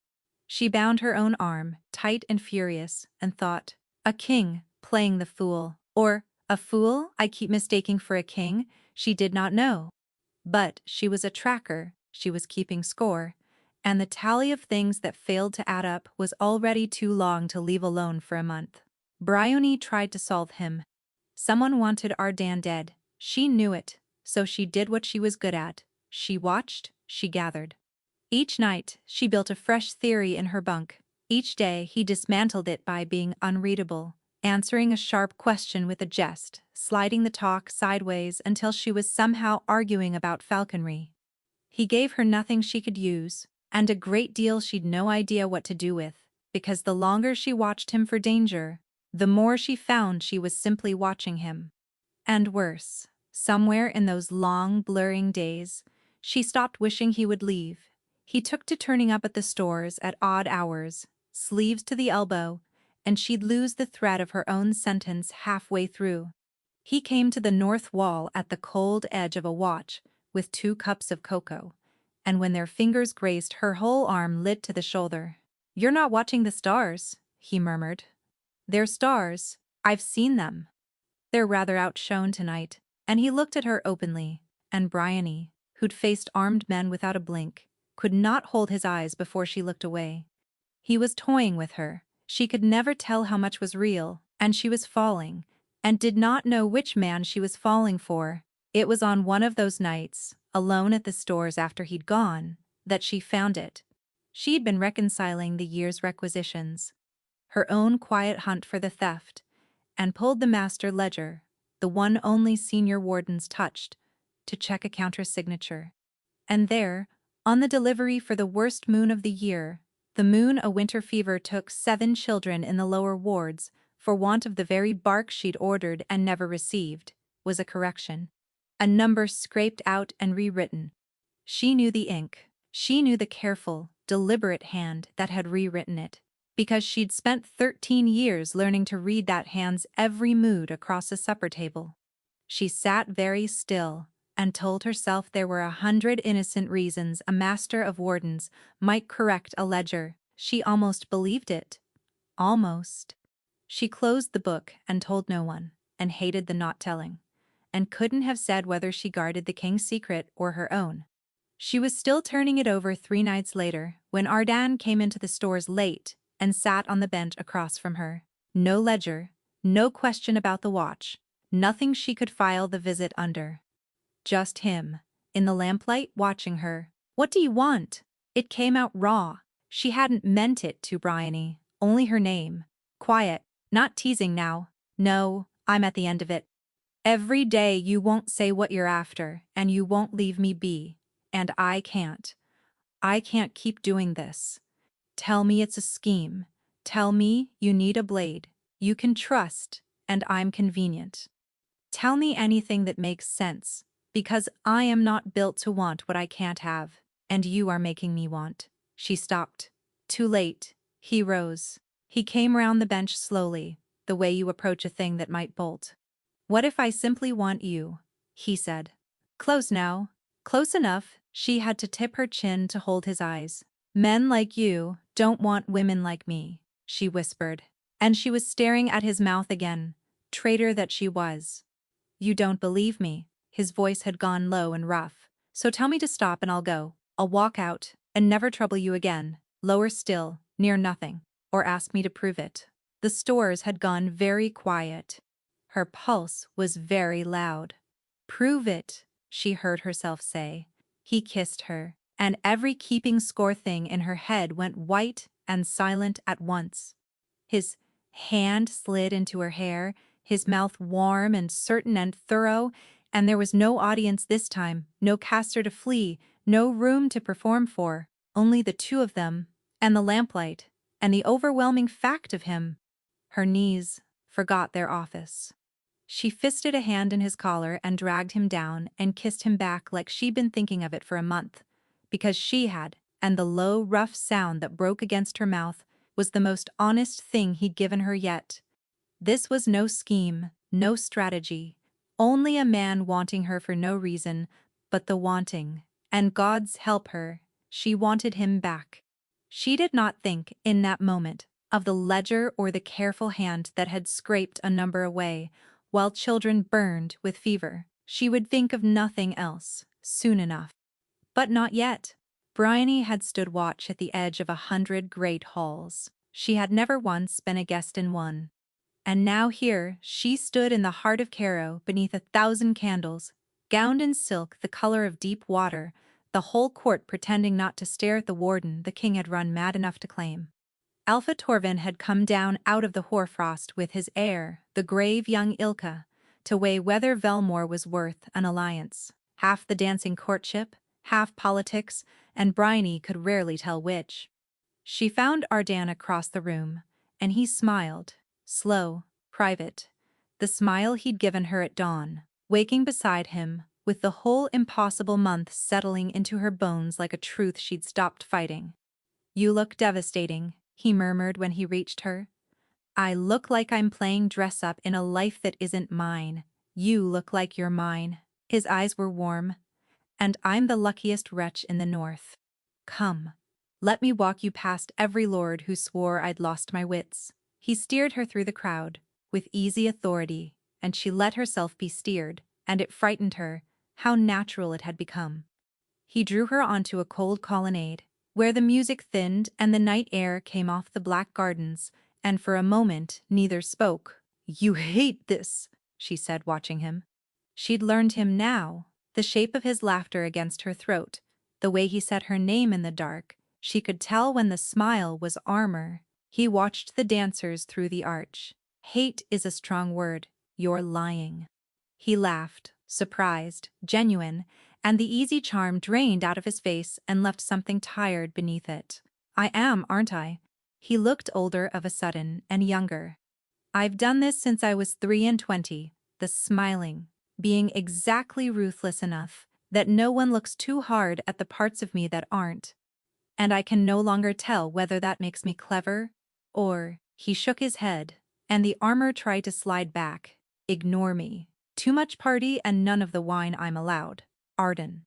She bound her own arm, tight and furious, and thought, "A king, playing the fool. Or, a fool I keep mistaking for a king." She did not know. But she was a tracker, she was keeping score, and the tally of things that failed to add up was already too long to leave alone for a month. Bryony tried to solve him. Someone wanted Ardan dead. She knew it, so she did what she was good at. She watched, she gathered. Each night, she built a fresh theory in her bunk. Each day, he dismantled it by being unreadable, answering a sharp question with a jest, sliding the talk sideways until she was somehow arguing about falconry. He gave her nothing she could use, and a great deal she'd no idea what to do with, because the longer she watched him for danger, the more she found she was simply watching him. And worse, somewhere in those long, blurring days, she stopped wishing he would leave. He took to turning up at the stores at odd hours, sleeves to the elbow, and she'd lose the thread of her own sentence halfway through. He came to the north wall at the cold edge of a watch, with 2 cups of cocoa, and when their fingers grazed her whole arm lit to the shoulder. "You're not watching the stars," he murmured. "They're stars. I've seen them. They're rather outshone tonight." And he looked at her openly, and Bryony, who'd faced armed men without a blink, could not hold his eyes before she looked away. He was toying with her. She could never tell how much was real, and she was falling, and did not know which man she was falling for. It was on one of those nights, alone at the stores after he'd gone, that she found it. She'd been reconciling the year's requisitions, her own quiet hunt for the theft, and pulled the master ledger, the one only senior wardens touched, to check a counter-signature. And there, on the delivery for the worst moon of the year, the moon a winter fever took 7 children in the lower wards, for want of the very bark she'd ordered and never received, was a correction. A number scraped out and rewritten. She knew the ink. She knew the careful, deliberate hand that had rewritten it, because she'd spent 13 years learning to read that hand's every mood across a supper table. She sat very still and told herself there were 100 innocent reasons a master of wardens might correct a ledger. She almost believed it. Almost. She closed the book and told no one, and hated the not telling, and couldn't have said whether she guarded the king's secret or her own. She was still turning it over 3 nights later when Ardan came into the stores late and sat on the bench across from her. No ledger, no question about the watch, nothing she could file the visit under. Just him, in the lamplight, watching her. "What do you want?" It came out raw. She hadn't meant it to Bryony, only her name. Quiet, not teasing now. "No, I'm at the end of it. Every day you won't say what you're after, and you won't leave me be. And I can't. I can't keep doing this. Tell me it's a scheme. Tell me you need a blade you can trust, and I'm convenient. Tell me anything that makes sense, because I am not built to want what I can't have, and you are making me want." She stopped. Too late. He rose. He came round the bench slowly, the way you approach a thing that might bolt. "What if I simply want you?" he said. "Close now. Close enough." She had to tip her chin to hold his eyes. "Men like you don't want women like me," she whispered. And she was staring at his mouth again, traitor that she was. "You don't believe me." His voice had gone low and rough. "So tell me to stop and I'll go. I'll walk out and never trouble you again. Lower still, near nothing, or ask me to prove it." The stores had gone very quiet. Her pulse was very loud. "Prove it," she heard herself say. He kissed her, and every keeping score thing in her head went white and silent at once. His hand slid into her hair, his mouth warm and certain and thorough, and there was no audience this time, no caster to flee, no room to perform for, only the 2 of them, and the lamplight, and the overwhelming fact of him. Her knees forgot their office. She fisted a hand in his collar and dragged him down and kissed him back like she'd been thinking of it for a month, because she had, and the low, rough sound that broke against her mouth was the most honest thing he'd given her yet. This was no scheme, no strategy, only a man wanting her for no reason but the wanting, and God's help her, she wanted him back. She did not think, in that moment, of the ledger or the careful hand that had scraped a number away, while children burned with fever. She would think of nothing else, soon enough. But not yet. Bryony had stood watch at the edge of 100 great halls. She had never once been a guest in one. And now here she stood in the heart of Cairo beneath 1,000 candles, gowned in silk the color of deep water, the whole court pretending not to stare at the warden the king had run mad enough to claim. Alpha Torvin had come down out of the hoarfrost with his heir, the grave young Ilka, to weigh whether Velmore was worth an alliance. Half the dancing courtship, half politics, and Bryony could rarely tell which. She found Ardan across the room, and he smiled, slow, private, the smile he'd given her at dawn, waking beside him, with the whole impossible month settling into her bones like a truth she'd stopped fighting. "You look devastating," he murmured when he reached her. "I look like I'm playing dress-up in a life that isn't mine. You look like you're mine." His eyes were warm. and I'm the luckiest wretch in the north. Come, let me walk you past every lord who swore I'd lost my wits." He steered her through the crowd, with easy authority, and she let herself be steered, and it frightened her, how natural it had become. He drew her onto a cold colonnade, where the music thinned and the night air came off the black gardens, and for a moment neither spoke. "You hate this," she said, watching him. She'd learned him now, the shape of his laughter against her throat, the way he said her name in the dark. She could tell when the smile was armor. He watched the dancers through the arch. "Hate is a strong word. You're lying." He laughed, surprised, genuine, and the easy charm drained out of his face and left something tired beneath it. "I am, aren't I?" He looked older of a sudden, and younger. "I've done this since I was 23, the smiling, being exactly ruthless enough that no one looks too hard at the parts of me that aren't. And I can no longer tell whether that makes me clever or—" He shook his head, and the armor tried to slide back. "Ignore me. Too much party and none of the wine I'm allowed. Arden."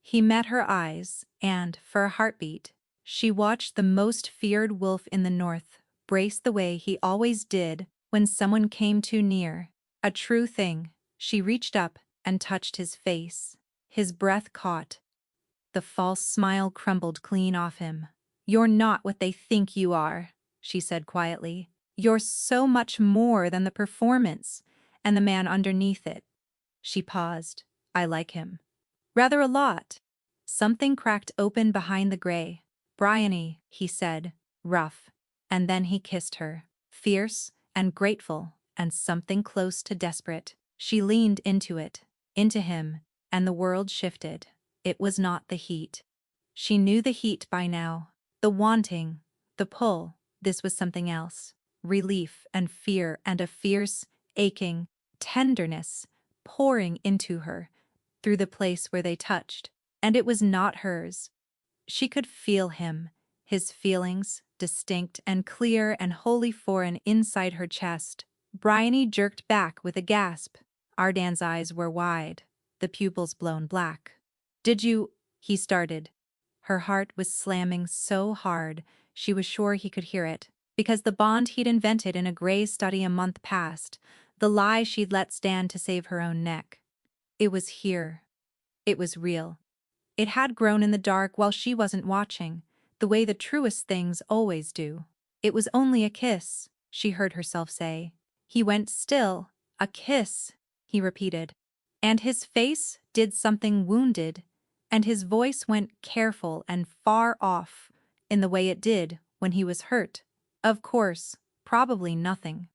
He met her eyes, and, for a heartbeat, she watched the most feared wolf in the north brace the way he always did when someone came too near. A true thing. She reached up and touched his face. His breath caught. The false smile crumbled clean off him. "You're not what they think you are," she said quietly. "You're so much more than the performance and the man underneath it." She paused. "I like him. Rather a lot." Something cracked open behind the gray. "Bryony," he said, rough, and then he kissed her, fierce and grateful and something close to desperate. She leaned into him, and the world shifted. It was not the heat. She knew the heat by now. The wanting, the pull. This was something else. Relief and fear and a fierce, aching tenderness pouring into her through the place where they touched. And it was not hers. She could feel him, his feelings, distinct and clear and wholly foreign inside her chest. Bryony jerked back with a gasp. Arden's eyes were wide, the pupils blown black. "Did you—" he started. Her heart was slamming so hard she was sure he could hear it, because the bond he'd invented in a gray study a month past, the lie she'd let stand to save her own neck. It was here. It was real. It had grown in the dark while she wasn't watching, the way the truest things always do. "It was only a kiss," she heard herself say. He went still. "A kiss," he repeated. And his face did something wounded, and his voice went careful and far off, in the way it did when he was hurt. "Of course, probably nothing."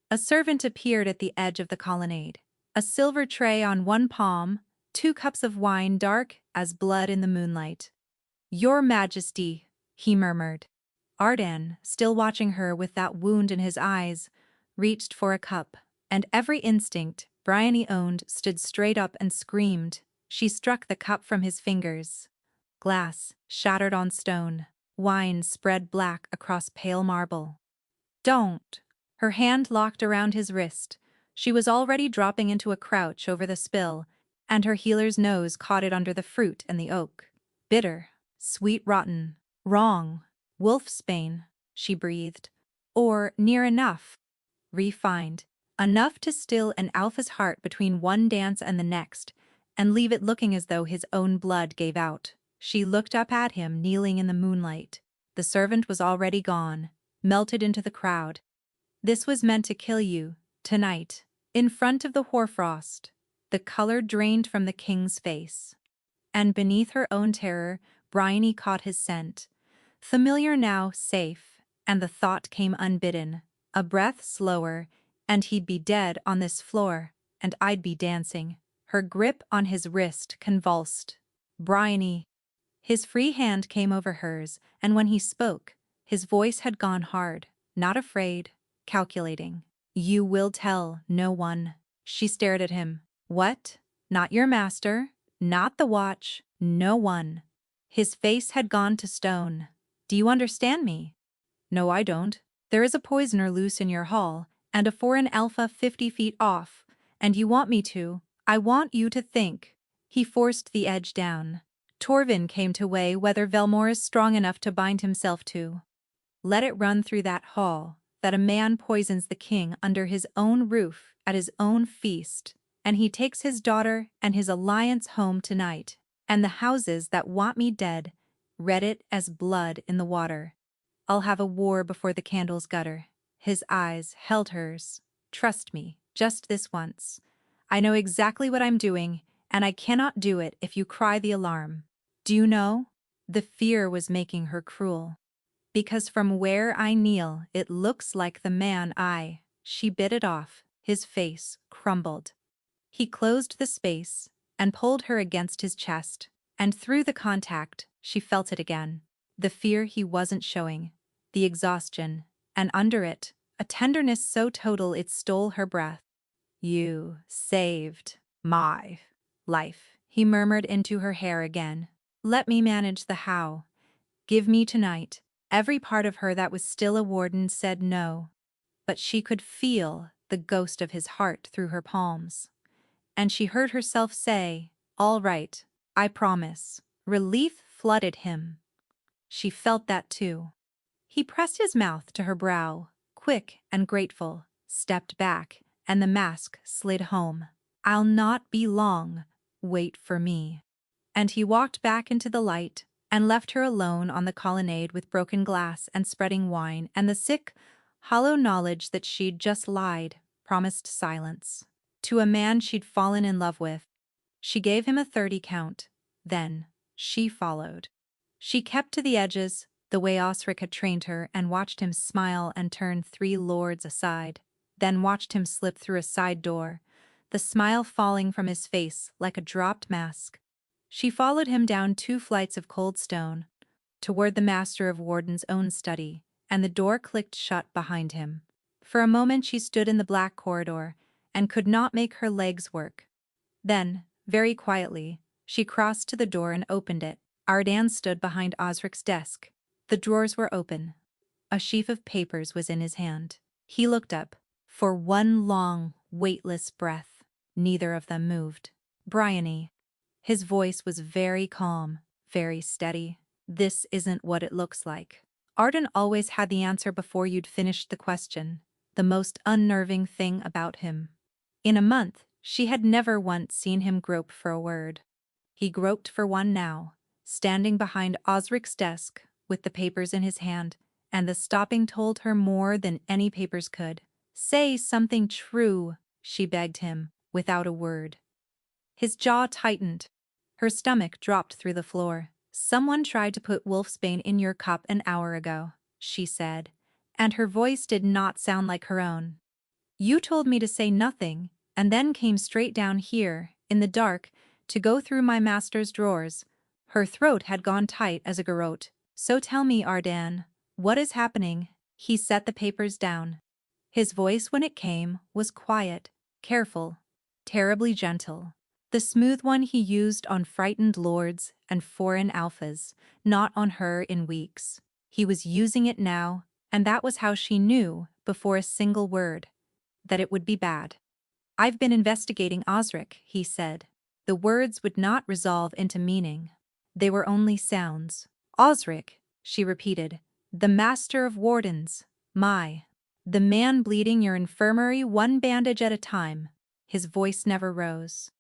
A servant appeared at the edge of the colonnade. A silver tray on one palm, 2 cups of wine dark as blood in the moonlight. "Your Majesty," he murmured. Arden, still watching her with that wound in his eyes, reached for a cup, and every instinct Bryony owned stood straight up and screamed. She struck the cup from his fingers. Glass shattered on stone, wine spread black across pale marble. "Don't!" Her hand locked around his wrist. She was already dropping into a crouch over the spill, and her healer's nose caught it under the fruit and the oak. "Bitter, sweet, rotten, wrong, wolfsbane," she breathed. "Or near enough. Refined. Enough to still an alpha's heart between one dance and the next, and leave it looking as though his own blood gave out." She looked up at him kneeling in the moonlight. The servant was already gone, melted into the crowd. "This was meant to kill you, tonight, in front of the hoarfrost." The color drained from the king's face. And beneath her own terror, Bryony caught his scent. Familiar now, safe, and the thought came unbidden. A breath slower, and he'd be dead on this floor, and I'd be dancing. Her grip on his wrist convulsed. "Bryony." His free hand came over hers, and when he spoke, his voice had gone hard, not afraid, calculating. "You will tell no one." She stared at him. "What? Not your master? Not the watch? No one?" His face had gone to stone. "Do you understand me?" "No, I don't. There is a poisoner loose in your hall, and a foreign alpha 50 feet off, and you want me to— I want you to think." He forced the edge down. Torvin came to weigh whether Velmor is strong enough to bind himself to. Let it run through that hall, that a man poisons the king under his own roof at his own feast, and he takes his daughter and his alliance home tonight, and the houses that want me dead read it as blood in the water. I'll have a war before the candles gutter. His eyes held hers. Trust me, just this once. I know exactly what I'm doing, and I cannot do it if you cry the alarm. Do you know? The fear was making her cruel. Because from where I kneel, it looks like the man I. She bit it off. His face crumbled. He closed the space and pulled her against his chest, and through the contact, she felt it again. The fear he wasn't showing, the exhaustion, and under it, a tenderness so total it stole her breath. You saved my life, he murmured into her hair again. Let me manage the how. Give me tonight. Every part of her that was still a warden said no. But she could feel the ghost of his heart through her palms. And she heard herself say, all right, I promise. Relief flooded him. She felt that too. He pressed his mouth to her brow, quick and grateful, stepped back, and the mask slid home. I'll not be long. Wait for me. And he walked back into the light and left her alone on the colonnade with broken glass and spreading wine and the sick, hollow knowledge that she'd just lied, promised silence. To a man she'd fallen in love with. She gave him a 30 count. Then, she followed. She kept to the edges, the way Osric had trained her, and watched him smile and turn 3 lords aside, then watched him slip through a side door, the smile falling from his face like a dropped mask. She followed him down 2 flights of cold stone, toward the Master of Warden's own study, and the door clicked shut behind him. For a moment she stood in the black corridor, and could not make her legs work. Then, very quietly, she crossed to the door and opened it. Ardan stood behind Osric's desk. The drawers were open. A sheaf of papers was in his hand. He looked up. For one long, weightless breath, neither of them moved. Bryony. His voice was very calm, very steady. This isn't what it looks like. Arden always had the answer before you'd finished the question, the most unnerving thing about him. In a month, she had never once seen him grope for a word. He groped for one now, standing behind Osric's desk, with the papers in his hand, and the stopping told her more than any papers could. Say something true, she begged him, without a word. His jaw tightened. Her stomach dropped through the floor. Someone tried to put wolfsbane in your cup an hour ago, she said, and her voice did not sound like her own. You told me to say nothing, and then came straight down here, in the dark, to go through my master's drawers. Her throat had gone tight as a garrote. So tell me, Ardan, what is happening? He set the papers down. His voice, when it came, was quiet, careful, terribly gentle. The smooth one he used on frightened lords and foreign alphas, not on her in weeks. He was using it now, and that was how she knew, before a single word, that it would be bad. I've been investigating Osric, he said. The words would not resolve into meaning. They were only sounds. Osric, she repeated. The Master of Wardens. The man bleeding your infirmary 1 bandage at a time. His voice never rose.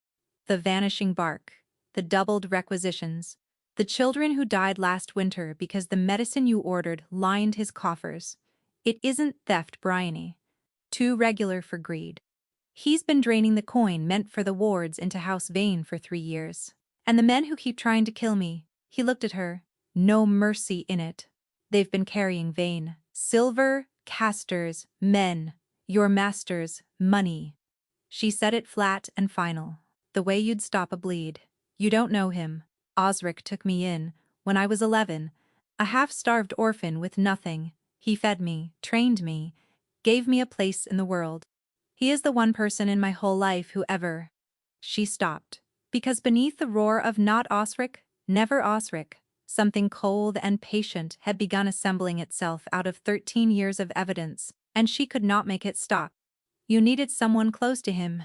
The vanishing bark. The doubled requisitions. The children who died last winter because the medicine you ordered lined his coffers. It isn't theft, Bryony. Too regular for greed. He's been draining the coin meant for the wards into House Vane for 3 years. And the men who keep trying to kill me, he looked at her, no mercy in it. They've been carrying Vane. Silver, casters, men, your masters, money. She said it flat and final, the way you'd stop a bleed. You don't know him. Osric took me in, when I was 11, a half-starved orphan with nothing. He fed me, trained me, gave me a place in the world. He is the one person in my whole life who ever... She stopped, because beneath the roar of not Osric, never Osric, something cold and patient had begun assembling itself out of 13 years of evidence, and she could not make it stop. You needed someone close to him,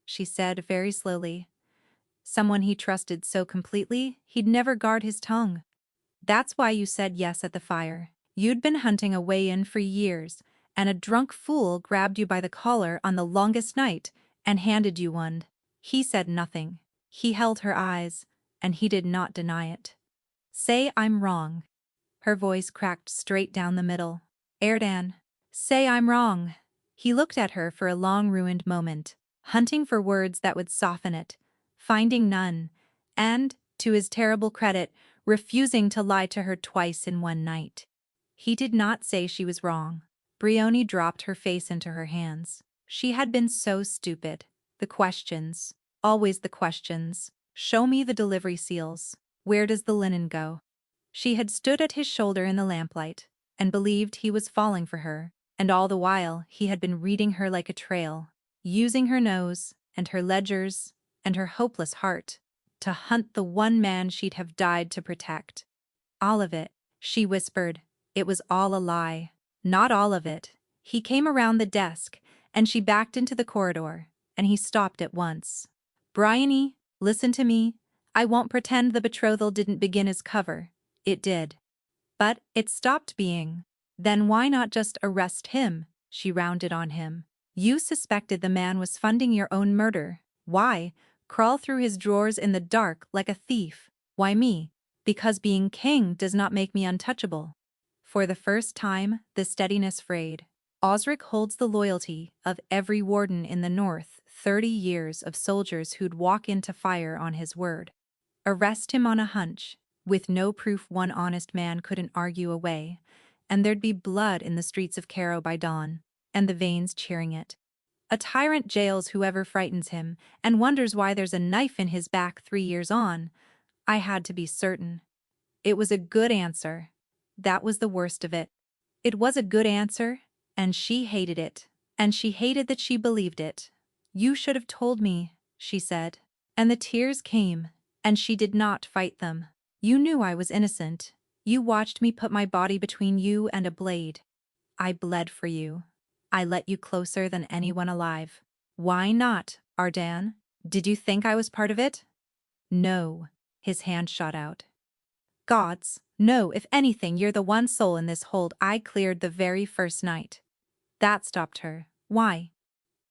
she said very slowly. Someone he trusted so completely, he'd never guard his tongue. That's why you said yes at the fire. You'd been hunting a way in for years, and a drunk fool grabbed you by the collar on the longest night and handed you one. He said nothing. He held her eyes, and he did not deny it. Say I'm wrong. Her voice cracked straight down the middle. Erdan. Say I'm wrong. He looked at her for a long ruined moment, hunting for words that would soften it, finding none, and, to his terrible credit, refusing to lie to her twice in one night. He did not say she was wrong. Brioni dropped her face into her hands. She had been so stupid. The questions. Always the questions. Show me the delivery seals. Where does the linen go? She had stood at his shoulder in the lamplight, and believed he was falling for her, and all the while he had been reading her like a trail, using her nose, and her ledgers, and her hopeless heart, to hunt the one man she'd have died to protect. All of it, she whispered. It was all a lie. Not all of it. He came around the desk, and she backed into the corridor, and he stopped at once. Bryony, listen to me. I won't pretend the betrothal didn't begin as cover. It did. But it stopped being. Then why not just arrest him? She rounded on him. You suspected the man was funding your own murder. Why? Crawl through his drawers in the dark like a thief. Why me? Because being king does not make me untouchable. For the first time, the steadiness frayed. Osric holds the loyalty of every warden in the north, 30 years of soldiers who'd walk into fire on his word. Arrest him on a hunch, with no proof one honest man couldn't argue away, and there'd be blood in the streets of Cairo by dawn, and the veins cheering it. A tyrant jails whoever frightens him, and wonders why there's a knife in his back 3 years on. I had to be certain. It was a good answer. That was the worst of it. It was a good answer, and she hated it, and she hated that she believed it. You should have told me, she said. And the tears came, and she did not fight them. You knew I was innocent. You watched me put my body between you and a blade. I bled for you. I let you closer than anyone alive. Why not, Ardan? Did you think I was part of it? No. His hand shot out. Gods, no, if anything, you're the one soul in this hold I cleared the very first night. That stopped her. Why?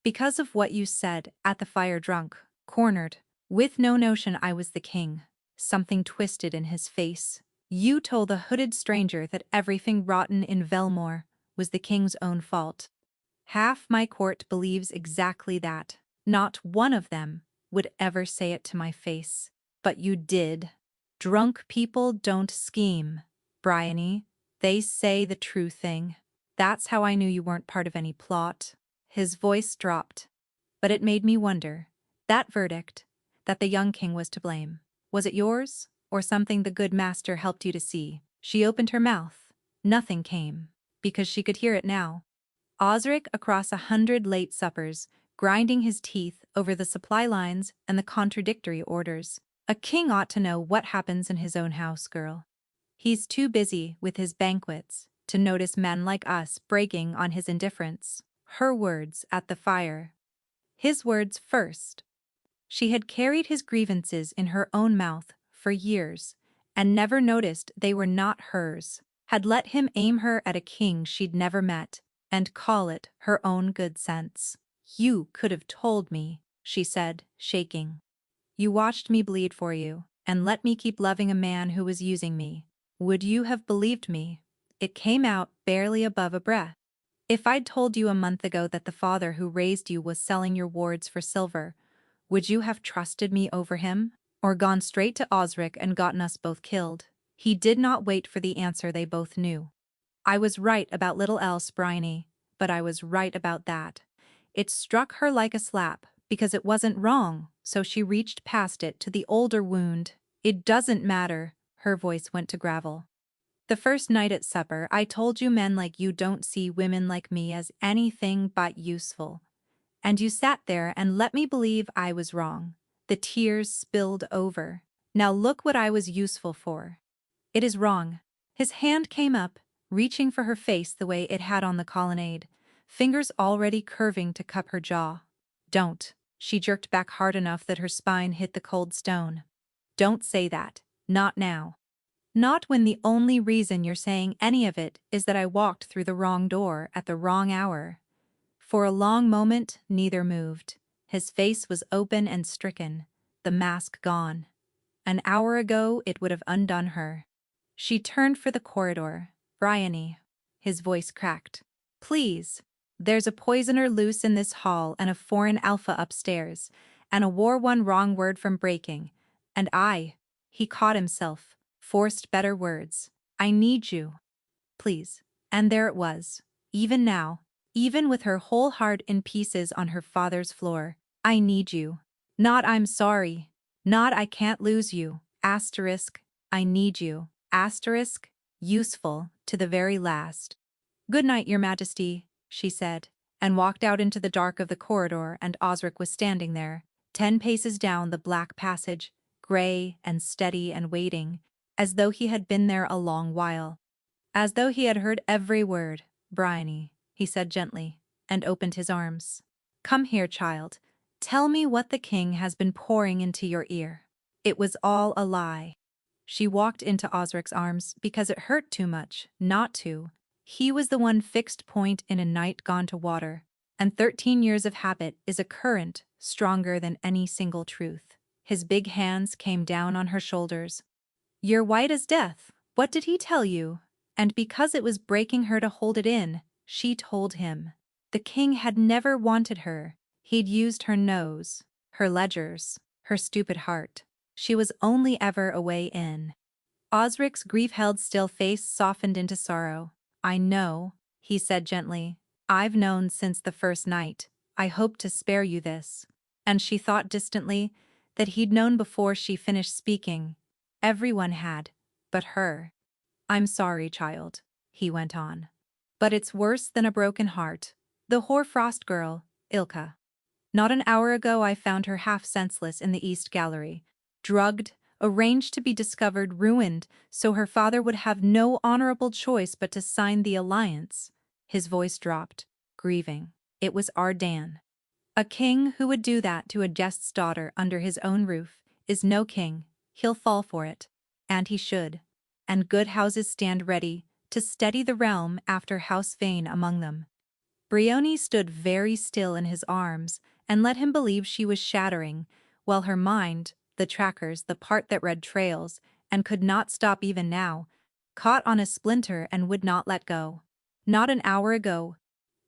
Because of what you said at the fire, drunk, cornered, with no notion I was the king. Something twisted in his face. You told the hooded stranger that everything rotten in Velmore was the king's own fault. Half my court believes exactly that. Not one of them would ever say it to my face. But you did. Drunk people don't scheme, Bryony. They say the true thing. That's how I knew you weren't part of any plot. His voice dropped. But it made me wonder. That verdict, that the young king was to blame, was it yours, or something the good master helped you to see? She opened her mouth. Nothing came, because she could hear it now. Osric across 100 late suppers, grinding his teeth over the supply lines and the contradictory orders. A king ought to know what happens in his own house, girl. He's too busy with his banquets to notice men like us breaking on his indifference. Her words at the fire. His words first. She had carried his grievances in her own mouth for years, and never noticed they were not hers, had let him aim her at a king she'd never met, and call it her own good sense. You could have told me, she said, shaking. You watched me bleed for you, and let me keep loving a man who was using me. Would you have believed me? It came out barely above a breath. If I'd told you a month ago that the father who raised you was selling your wards for silver, would you have trusted me over him, or gone straight to Osric and gotten us both killed? He did not wait for the answer they both knew. I was right about little else, Bryony, but I was right about that. It struck her like a slap, because it wasn't wrong, so she reached past it to the older wound. It doesn't matter, her voice went to gravel. The first night at supper, I told you men like you don't see women like me as anything but useful. And you sat there and let me believe I was wrong. The tears spilled over. Now look what I was useful for. It is wrong. His hand came up, reaching for her face the way it had on the colonnade, fingers already curving to cup her jaw. Don't. She jerked back hard enough that her spine hit the cold stone. Don't say that. Not now. Not when the only reason you're saying any of it is that I walked through the wrong door at the wrong hour. For a long moment, neither moved. His face was open and stricken, the mask gone. An hour ago, it would have undone her. She turned for the corridor. Bryony. His voice cracked. Please. There's a poisoner loose in this hall and a foreign alpha upstairs, and a war one wrong word from breaking. And he caught himself, forced better words. I need you. Please. And there it was. Even now, even with her whole heart in pieces on her father's floor. I need you. Not I'm sorry. Not I can't lose you. Asterisk. I need you. Asterisk. Useful, to the very last. Good night, Your Majesty, she said, and walked out into the dark of the corridor, and Osric was standing there, 10 paces down the black passage, gray and steady and waiting, as though he had been there a long while. As though he had heard every word. Bryony, he said gently, and opened his arms. Come here, child. Tell me what the king has been pouring into your ear. It was all a lie. She walked into Osric's arms because it hurt too much not to. He was the one fixed point in a night gone to water, and 13 years of habit is a current stronger than any single truth. His big hands came down on her shoulders. You're white as death. What did he tell you? And because it was breaking her to hold it in, she told him. The king had never wanted her. He'd used her nose, her ledgers, her stupid heart. She was only ever a way in. Osric's grief-held still face softened into sorrow. I know, he said gently. I've known since the first night. I hoped to spare you this. And she thought distantly that he'd known before she finished speaking. Everyone had, but her. I'm sorry, child, he went on. But it's worse than a broken heart. The hoarfrost girl, Ilka. Not an hour ago I found her half senseless in the East Gallery, drugged, arranged to be discovered, ruined, so her father would have no honorable choice but to sign the alliance. His voice dropped, grieving. It was Ardan. A king who would do that to a guest's daughter under his own roof is no king. He'll fall for it. And he should. And good houses stand ready to steady the realm after House Vane among them. Bryony stood very still in his arms and let him believe she was shattering, while her mind, the trackers, the part that read trails, and could not stop even now, caught on a splinter and would not let go. Not an hour ago.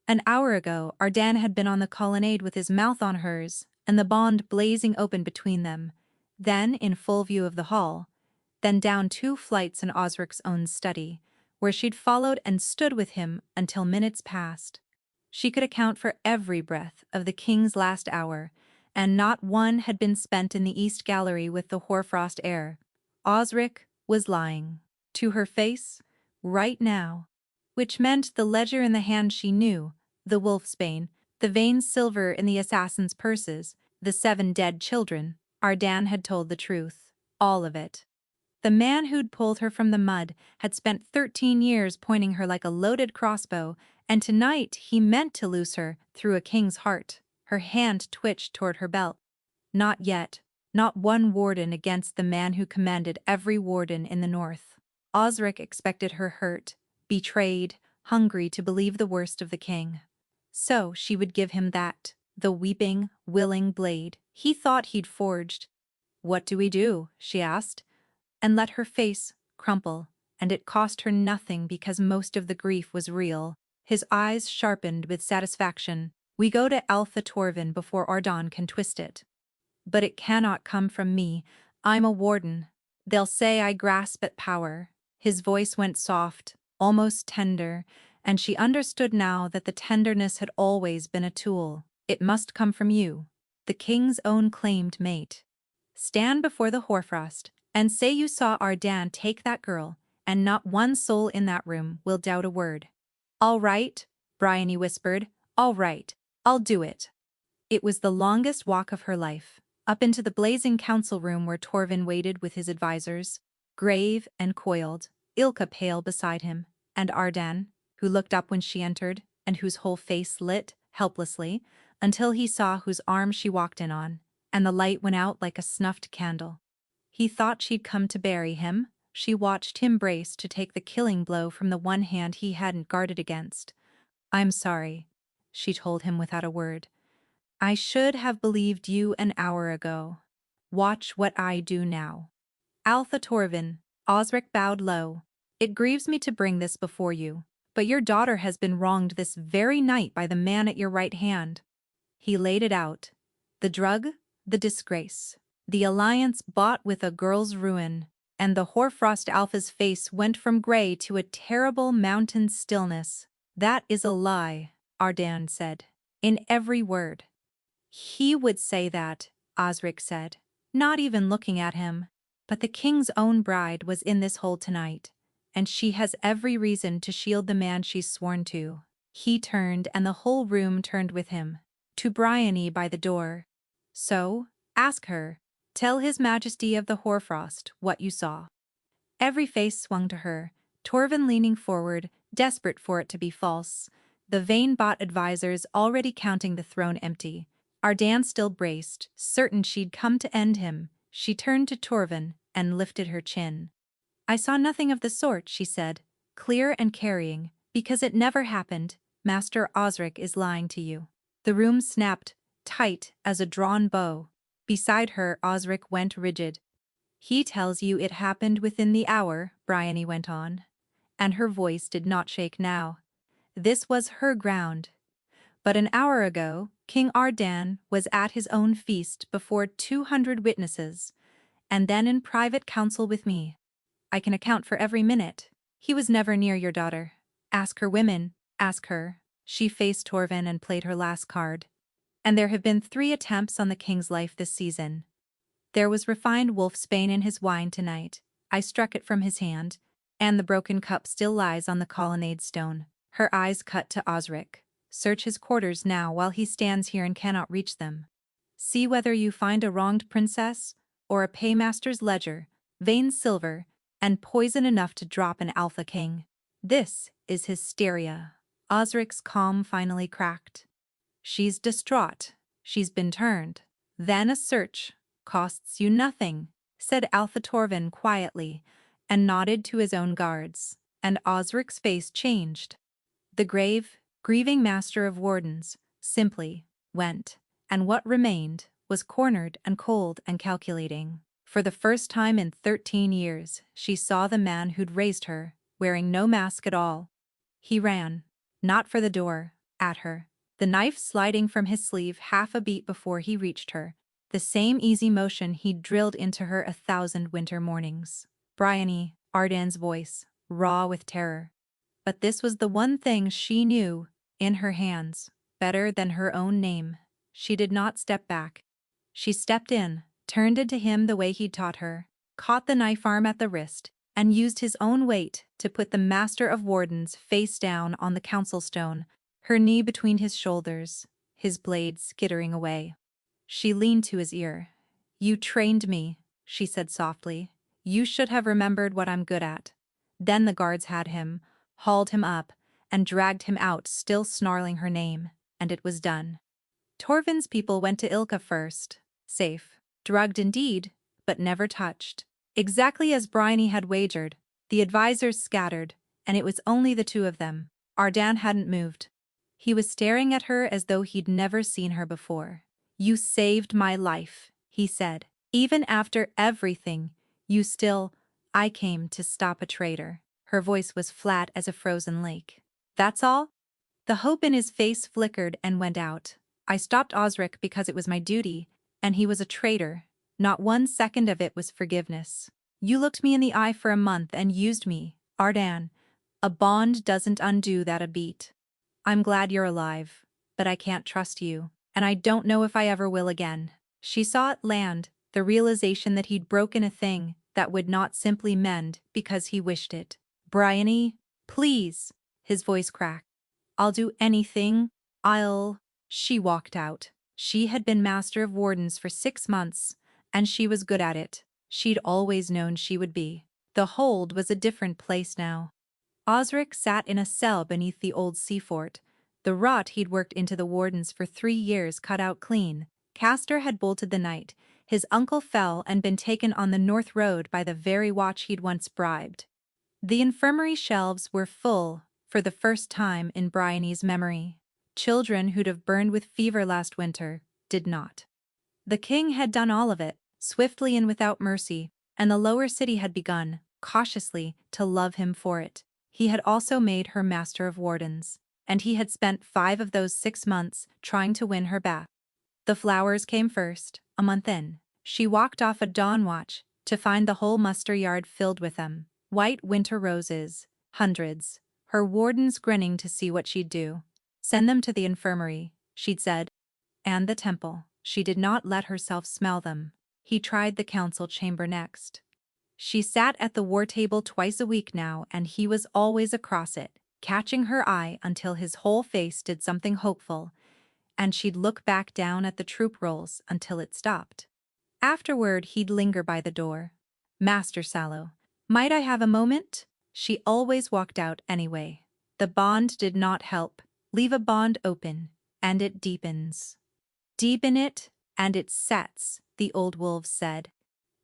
An hour ago, Ardan had been on the colonnade with his mouth on hers, and the bond blazing open between them, then in full view of the hall, then down 2 flights in Osric's own study, where she'd followed and stood with him until minutes passed. She could account for every breath of the king's last hour, and not one had been spent in the East Gallery with the hoarfrost air. Osric was lying. To her face, right now. Which meant the ledger in the hand she knew, the wolfsbane, the Vane silver in the assassins' purses, the 7 dead children. Ardan had told the truth. All of it. The man who'd pulled her from the mud had spent 13 years pointing her like a loaded crossbow, and tonight he meant to loose her through a king's heart. Her hand twitched toward her belt. Not yet. Not one warden against the man who commanded every warden in the north. Osric expected her hurt, betrayed, hungry to believe the worst of the king. So she would give him that, the weeping, willing blade he thought he'd forged. What do we do? She asked, and let her face crumple, and it cost her nothing because most of the grief was real. His eyes sharpened with satisfaction. We go to Alpha Torvin before Ardan can twist it. But it cannot come from me. I'm a warden. They'll say I grasp at power. His voice went soft, almost tender, and she understood now that the tenderness had always been a tool. It must come from you, the king's own claimed mate. Stand before the hoarfrost and say you saw Ardan take that girl, and not one soul in that room will doubt a word. All right, Bryony whispered. All right, I'll do it. It was the longest walk of her life, up into the blazing council room where Torvin waited with his advisors, grave and coiled, Ilka pale beside him, and Ardan, who looked up when she entered, and whose whole face lit, helplessly, until he saw whose arm she walked in on, and the light went out like a snuffed candle. He thought she'd come to bury him. She watched him brace to take the killing blow from the one hand he hadn't guarded against. "I'm sorry," she told him without a word. "I should have believed you an hour ago. Watch what I do now." "Altha Torvin," Osric bowed low, "it grieves me to bring this before you, but your daughter has been wronged this very night by the man at your right hand." He laid it out. The drug, the disgrace, the alliance bought with a girl's ruin, and the hoarfrost Alpha's face went from gray to a terrible mountain stillness. "That is a lie," Ardan said, "in every word." "He would say that," Osric said, not even looking at him. "But the king's own bride was in this hole tonight, and she has every reason to shield the man she's sworn to." He turned and the whole room turned with him, to Bryony by the door. "So, ask her. Tell his majesty of the hoarfrost what you saw." Every face swung to her, Torvin leaning forward, desperate for it to be false, the vain-bought advisors already counting the throne empty. Ardan still braced, certain she'd come to end him. She turned to Torvin and lifted her chin. "I saw nothing of the sort," she said, clear and carrying, "because it never happened. Master Osric is lying to you." The room snapped, tight as a drawn bow. Beside her, Osric went rigid. "He tells you it happened within the hour," Bryony went on, and her voice did not shake now. This was her ground. "But an hour ago, King Ardan was at his own feast before 200 witnesses, and then in private council with me. I can account for every minute. He was never near your daughter. Ask her women, ask her." She faced Torvin and played her last card. "And there have been 3 attempts on the king's life this season. There was refined wolfsbane in his wine tonight. I struck it from his hand, and the broken cup still lies on the colonnade stone." Her eyes cut to Osric. "Search his quarters now while he stands here and cannot reach them. See whether you find a wronged princess, or a paymaster's ledger, vein silver, and poison enough to drop an alpha king. This is hysteria." Osric's calm finally cracked. "She's distraught. She's been turned." "Then a search costs you nothing," said Alpha Torvin quietly, and nodded to his own guards, and Osric's face changed. The grave, grieving master of wardens, simply went, and what remained was cornered and cold and calculating. For the first time in 13 years, she saw the man who'd raised her, wearing no mask at all. He ran, not for the door, at her, the knife sliding from his sleeve half a beat before he reached her, the same easy motion he'd drilled into her 1,000 winter mornings. "Bryony," Ardan's voice, raw with terror. But this was the one thing she knew, in her hands, better than her own name. She did not step back. She stepped in, turned into him the way he'd taught her, caught the knife arm at the wrist, and used his own weight to put the master of wardens face down on the council stone, her knee between his shoulders, his blade skittering away. She leaned to his ear. "You trained me," she said softly. "You should have remembered what I'm good at." Then the guards had him, hauled him up, and dragged him out, still snarling her name, and it was done. Torvin's people went to Ilka first, safe, drugged indeed, but never touched. Exactly as Bryony had wagered, the advisors scattered, and it was only the 2 of them. Ardan hadn't moved. He was staring at her as though he'd never seen her before. "You saved my life," he said. "Even after everything, you still—" "I came to stop a traitor." Her voice was flat as a frozen lake. "That's all?" The hope in his face flickered and went out. "I stopped Osric because it was my duty, and he was a traitor. Not 1 second of it was forgiveness. You looked me in the eye for a month and used me, Ardan. A bond doesn't undo that a beat. I'm glad you're alive, but I can't trust you, and I don't know if I ever will again." She saw it land, the realization that he'd broken a thing that would not simply mend because he wished it. "Bryony, please," his voice cracked. "I'll do anything. She walked out. She had been master of wardens for 6 months, and she was good at it. She'd always known she would be. The hold was a different place now. Osric sat in a cell beneath the old sea fort, The rot he'd worked into the wardens for 3 years cut out clean. Castor had bolted the night. His uncle fell and been taken on the North Road by the very watch he'd once bribed. The infirmary shelves were full, for the first time in Bryony's memory. Children who'd have burned with fever last winter did not. The king had done all of it, swiftly and without mercy, and the lower city had begun, cautiously, to love him for it. He had also made her master of wardens, and he had spent 5 of those 6 months trying to win her back. The flowers came first, a month in. She walked off at dawn watch, to find the whole muster yard filled with them. White winter roses, hundreds. Her wardens grinning to see what she'd do. Send them to the infirmary, she'd said. And the temple. She did not let herself smell them. He tried the council chamber next. She sat at the war table twice a week now, and he was always across it, catching her eye until his whole face did something hopeful, and she'd look back down at the troop rolls until it stopped. Afterward, he'd linger by the door. Master Sallow, might I have a moment? She always walked out anyway. The bond did not help. Leave a bond open, and it deepens. Deepen it, and it sets, the old wolves said.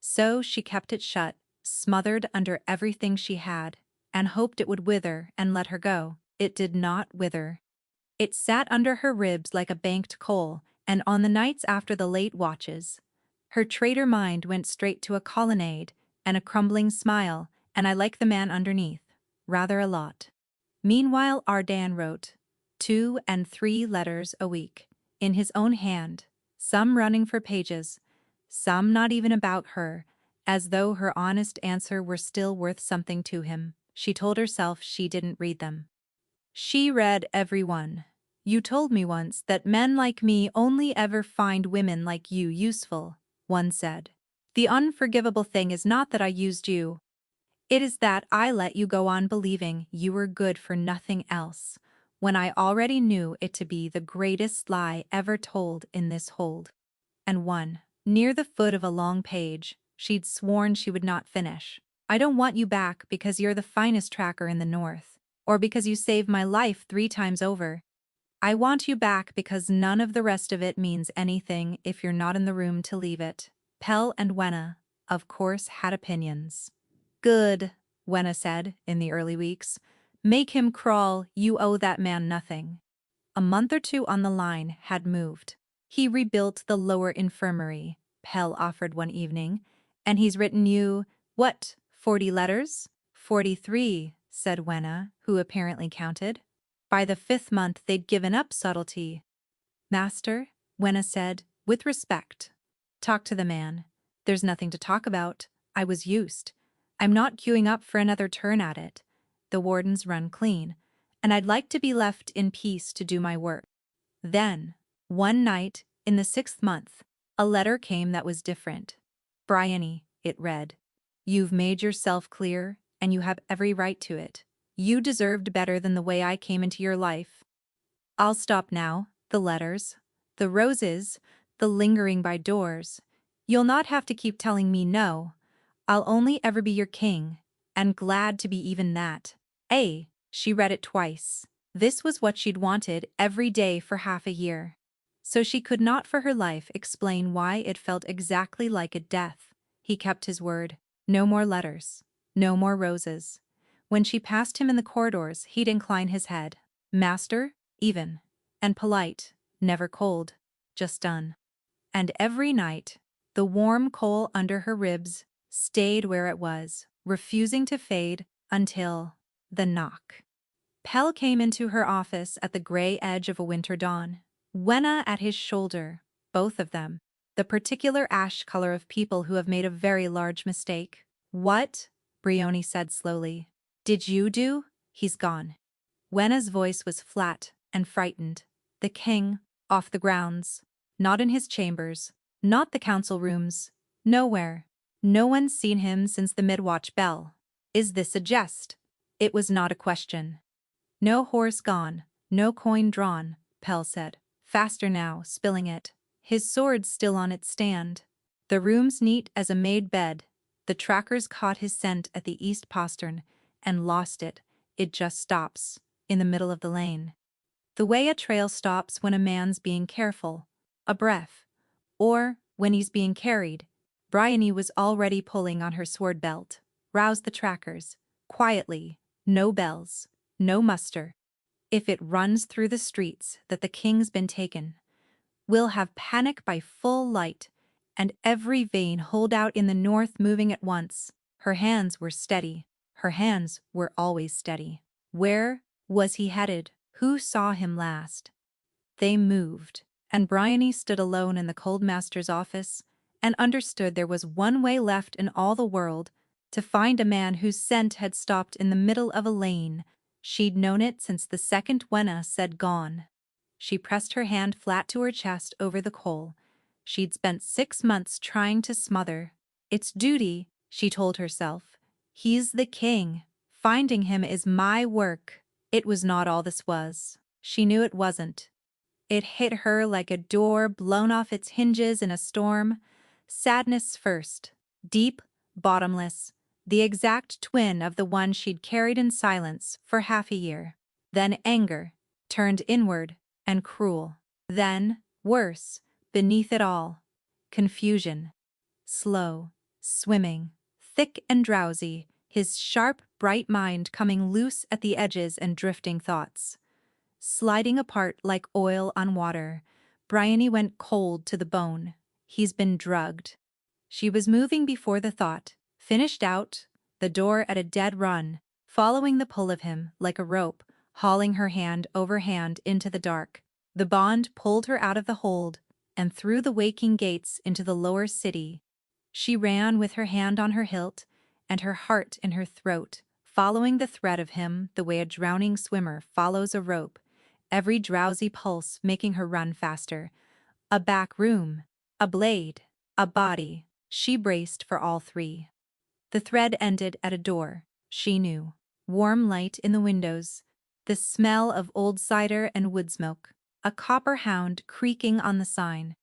So she kept it shut, smothered under everything she had, and hoped it would wither and let her go. It did not wither. It sat under her ribs like a banked coal, and on the nights after the late watches, her traitor mind went straight to a colonnade and a crumbling smile, and I like the man underneath, rather a lot. Meanwhile Ardan wrote 2 and 3 letters a week, in his own hand, some running for pages, some not even about her, as though her honest answer were still worth something to him. She told herself she didn't read them. She read every one. You told me once that men like me only ever find women like you useful, one said. The unforgivable thing is not that I used you. It is that I let you go on believing you were good for nothing else, when I already knew it to be the greatest lie ever told in this hold. And one, near the foot of a long page, she'd sworn she would not finish. I don't want you back because you're the finest tracker in the North, or because you saved my life 3 times over. I want you back because none of the rest of it means anything if you're not in the room to leave it. Pell and Wenna, of course, had opinions. Good, Wenna said, in the early weeks. Make him crawl, you owe that man nothing. A month or 2 on the line had moved. He rebuilt the lower infirmary, Pell offered one evening, and he's written you, what, 40 letters? 43, said Wenna, who apparently counted. By the 5th month they'd given up subtlety. Master, Wenna said, with respect. Talk to the man. There's nothing to talk about. I was used. I'm not queuing up for another turn at it. The wardens run clean, and I'd like to be left in peace to do my work. Then, one night, in the 6th month, a letter came that was different. Bryony, it read. You've made yourself clear, and you have every right to it. You deserved better than the way I came into your life. I'll stop now, the letters, the roses, the lingering by doors. You'll not have to keep telling me no. I'll only ever be your king, and glad to be even that. She read it twice. This was what she'd wanted every day for half a year. So she could not for her life explain why it felt exactly like a death. He kept his word. No more letters. No more roses. When she passed him in the corridors, he'd incline his head. Master, even. And polite, never cold. Just done. And every night, the warm coal under her ribs stayed where it was, refusing to fade until the knock. Pell came into her office at the gray edge of a winter dawn. Wenna at his shoulder, both of them, the particular ash color of people who have made a very large mistake. What? Bryony said slowly. Did you do? He's gone. Wenna's voice was flat and frightened. The king, off the grounds. Not in his chambers. Not the council rooms. Nowhere. No one's seen him since the mid-watch bell. Is this a jest? It was not a question. No horse gone, no coin drawn, Pell said. Faster now, spilling it. His sword still on its stand. The room's neat as a made bed. The trackers caught his scent at the east postern and lost it. It just stops, in the middle of the lane. The way a trail stops when a man's being careful, a breath, or when he's being carried. Bryony was already pulling on her sword belt. Rouse the trackers. Quietly. No bells. No muster. If it runs through the streets that the king's been taken, we'll have panic by full light, and every vein hold out in the north moving at once. Her hands were steady. Her hands were always steady. Where was he headed? Who saw him last? They moved, and Bryony stood alone in the cold master's office and understood there was one way left in all the world, to find a man whose scent had stopped in the middle of a lane. She'd known it since the second Wenna said gone. She pressed her hand flat to her chest over the coal. She'd spent 6 months trying to smother. It's duty, she told herself. He's the king. Finding him is my work. It was not all this was. She knew it wasn't. It hit her like a door blown off its hinges in a storm. Sadness first, deep, bottomless, the exact twin of the one she'd carried in silence for half a year. Then anger, turned inward and cruel. Then, worse, beneath it all, confusion. Slow, swimming, thick and drowsy, his sharp, bright mind coming loose at the edges and drifting thoughts. Sliding apart like oil on water, Bryony went cold to the bone. He's been drugged. She was moving before the thought, finished out, the door at a dead run, following the pull of him like a rope, hauling her hand over hand into the dark. The bond pulled her out of the hold and through the waking gates into the lower city. She ran with her hand on her hilt and her heart in her throat, following the thread of him the way a drowning swimmer follows a rope, every drowsy pulse making her run faster. A back room, a blade, a body. She braced for all three. The thread ended at a door, she knew. Warm light in the windows, the smell of old cider and wood smoke, a copper hound creaking on the sign.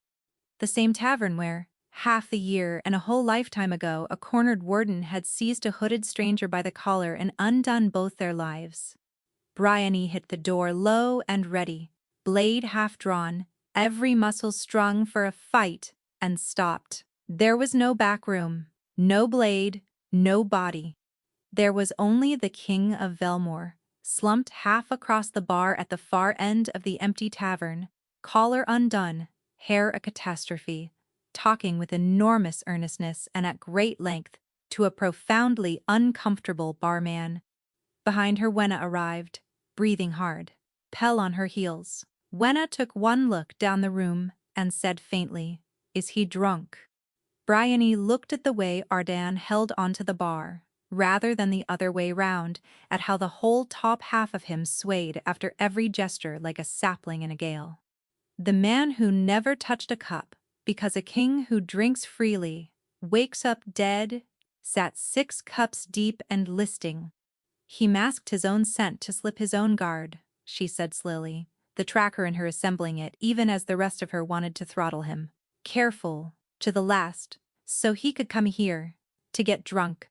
The same tavern where, half a year and a whole lifetime ago, a cornered warden had seized a hooded stranger by the collar and undone both their lives. Bryony hit the door low and ready, blade half drawn, every muscle strung for a fight, and stopped. There was no back room, no blade, no body. There was only the King of Velmore, slumped half across the bar at the far end of the empty tavern, collar undone, hair a catastrophe, talking with enormous earnestness and at great length to a profoundly uncomfortable barman. Behind her Wenna arrived, breathing hard, Pell on her heels. Wenna took one look down the room and said faintly, "Is he drunk?" Bryony looked at the way Ardan held onto the bar, rather than the other way round, at how the whole top half of him swayed after every gesture like a sapling in a gale. The man who never touched a cup, because a king who drinks freely, wakes up dead, sat 6 cups deep and listing. He masked his own scent to slip his own guard, she said slowly, the tracker in her assembling it even as the rest of her wanted to throttle him. Careful, to the last, so he could come here, to get drunk.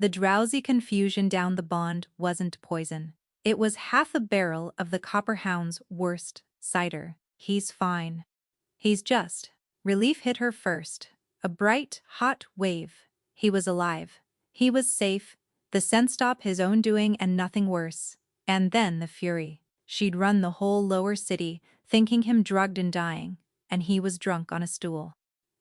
The drowsy confusion down the bond wasn't poison. It was half a barrel of the copper hound's worst cider. He's fine. He's just. Relief hit her first. A bright, hot wave. He was alive. He was safe. The scent stop his own doing and nothing worse. And then the fury. She'd run the whole lower city, thinking him drugged and dying, and he was drunk on a stool.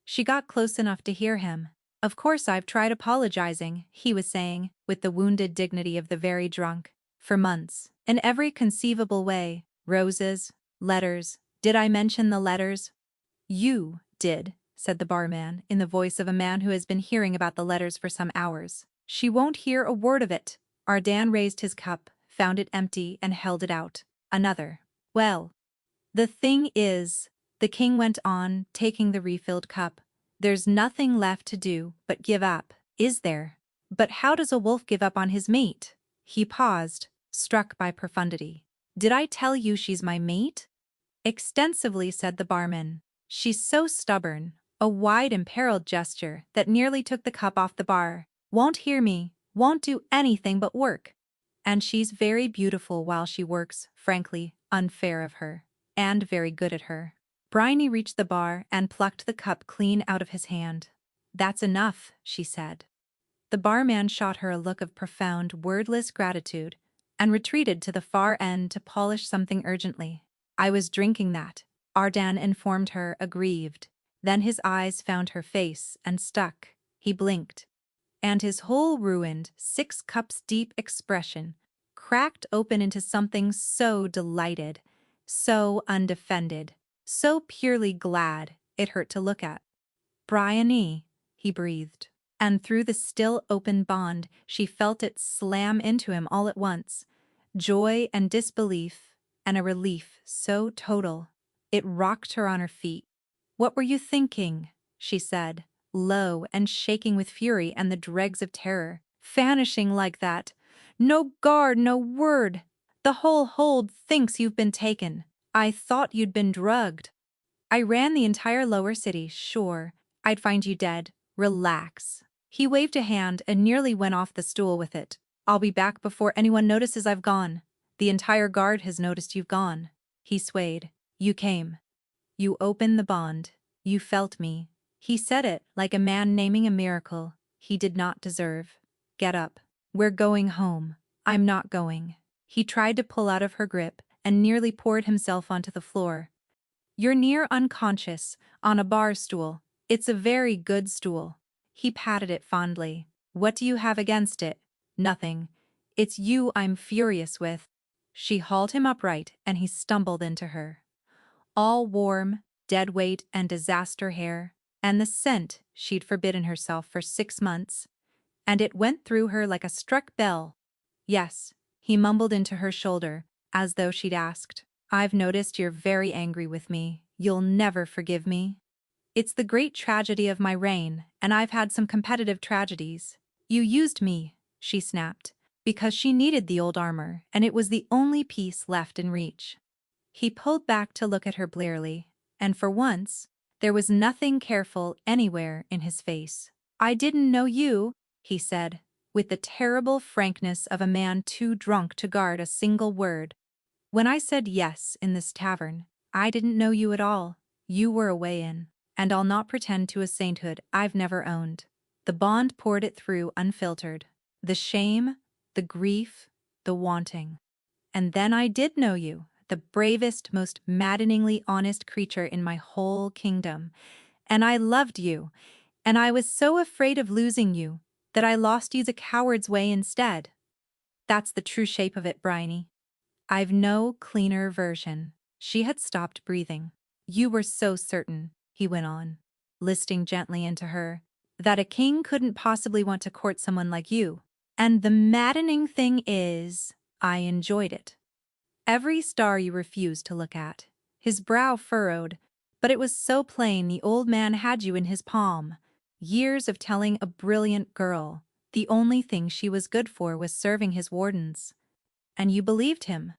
She got close enough to hear him. "Of course I've tried apologizing," he was saying, with the wounded dignity of the very drunk. "For months. In every conceivable way. Roses, letters. Did I mention the letters?" "You did," said the barman, in the voice of a man who has been hearing about the letters for some hours. "She won't hear a word of it." Ardan raised his cup, found it empty, and held it out. Another. "Well, the thing is," the king went on, taking the refilled cup, "there's nothing left to do but give up, is there? But how does a wolf give up on his mate?" He paused, struck by profundity. "Did I tell you she's my mate?" "Extensively," said the barman. "She's so stubborn," a wide imperiled gesture that nearly took the cup off the bar. "Won't hear me, won't do anything but work. And she's very beautiful while she works, frankly, unfair of her, and very good at her. Bryony reached the bar and plucked the cup clean out of his hand. "That's enough," she said. The barman shot her a look of profound, wordless gratitude and retreated to the far end to polish something urgently. "I was drinking that," Ardan informed her, aggrieved. Then his eyes found her face and stuck. He blinked, and his whole ruined, 6 cups-deep expression cracked open into something so delighted, so undefended, so purely glad it hurt to look at. "Bryony," he breathed. And through the still open bond, she felt it slam into him all at once. Joy and disbelief, and a relief so total. It rocked her on her feet. "What were you thinking?" she said, low and shaking with fury and the dregs of terror. "Vanishing like that. No guard, no word. The whole hold thinks you've been taken. I thought you'd been drugged. I ran the entire lower city, sure. I'd find you dead. Relax." He waved a hand and nearly went off the stool with it. "I'll be back before anyone notices I've gone. The entire guard has noticed you've gone." He swayed. "You came. You opened the bond. You felt me." He said it like a man naming a miracle he did not deserve. "Get up. We're going home." "I'm not going." He tried to pull out of her grip and nearly poured himself onto the floor. "You're near unconscious, on a bar stool. It's a very good stool." He patted it fondly. "What do you have against it?" "Nothing. It's you I'm furious with." She hauled him upright and he stumbled into her. All warm, dead weight and disaster hair, and the scent she'd forbidden herself for 6 months. And it went through her like a struck bell. "Yes," he mumbled into her shoulder, as though she'd asked. "I've noticed you're very angry with me. You'll never forgive me." "It's the great tragedy of my reign, and I've had some competitive tragedies." "You used me," she snapped, because she needed the old armor, and it was the only piece left in reach. He pulled back to look at her blearily, and for once, there was nothing careful anywhere in his face. "I didn't know you," he said, with the terrible frankness of a man too drunk to guard a single word. "When I said yes in this tavern, I didn't know you at all. You were a way-in. And I'll not pretend to a sainthood I've never owned." The bond poured it through unfiltered. The shame, the grief, the wanting. "And then I did know you, the bravest, most maddeningly honest creature in my whole kingdom. And I loved you, and I was so afraid of losing you that I lost you the coward's way instead. That's the true shape of it, Bryony. I've no cleaner version." She had stopped breathing. "You were so certain," he went on, listing gently into her, "that a king couldn't possibly want to court someone like you. And the maddening thing is, I enjoyed it. Every star you refused to look at." His brow furrowed, but it was so plain the old man had you in his palm. Years of telling a brilliant girl the only thing she was good for was serving his wardens. And you believed him.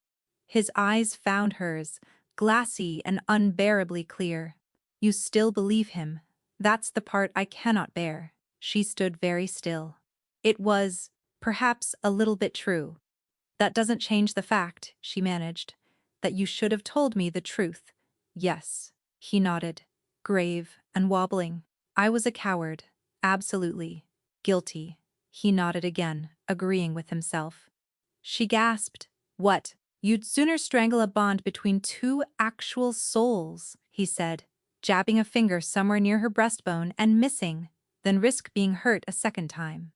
His eyes found hers, glassy and unbearably clear. "You still believe him. That's the part I cannot bear." She stood very still. "It was, perhaps, a little bit true. That doesn't change the fact," she managed, "that you should have told me the truth." "Yes," he nodded, grave and wobbling. "I was a coward. Absolutely. Guilty." He nodded again, agreeing with himself. She gasped. "What? You'd sooner strangle a bond between 2 actual souls," he said, jabbing a finger somewhere near her breastbone and missing, than risk being hurt a second time.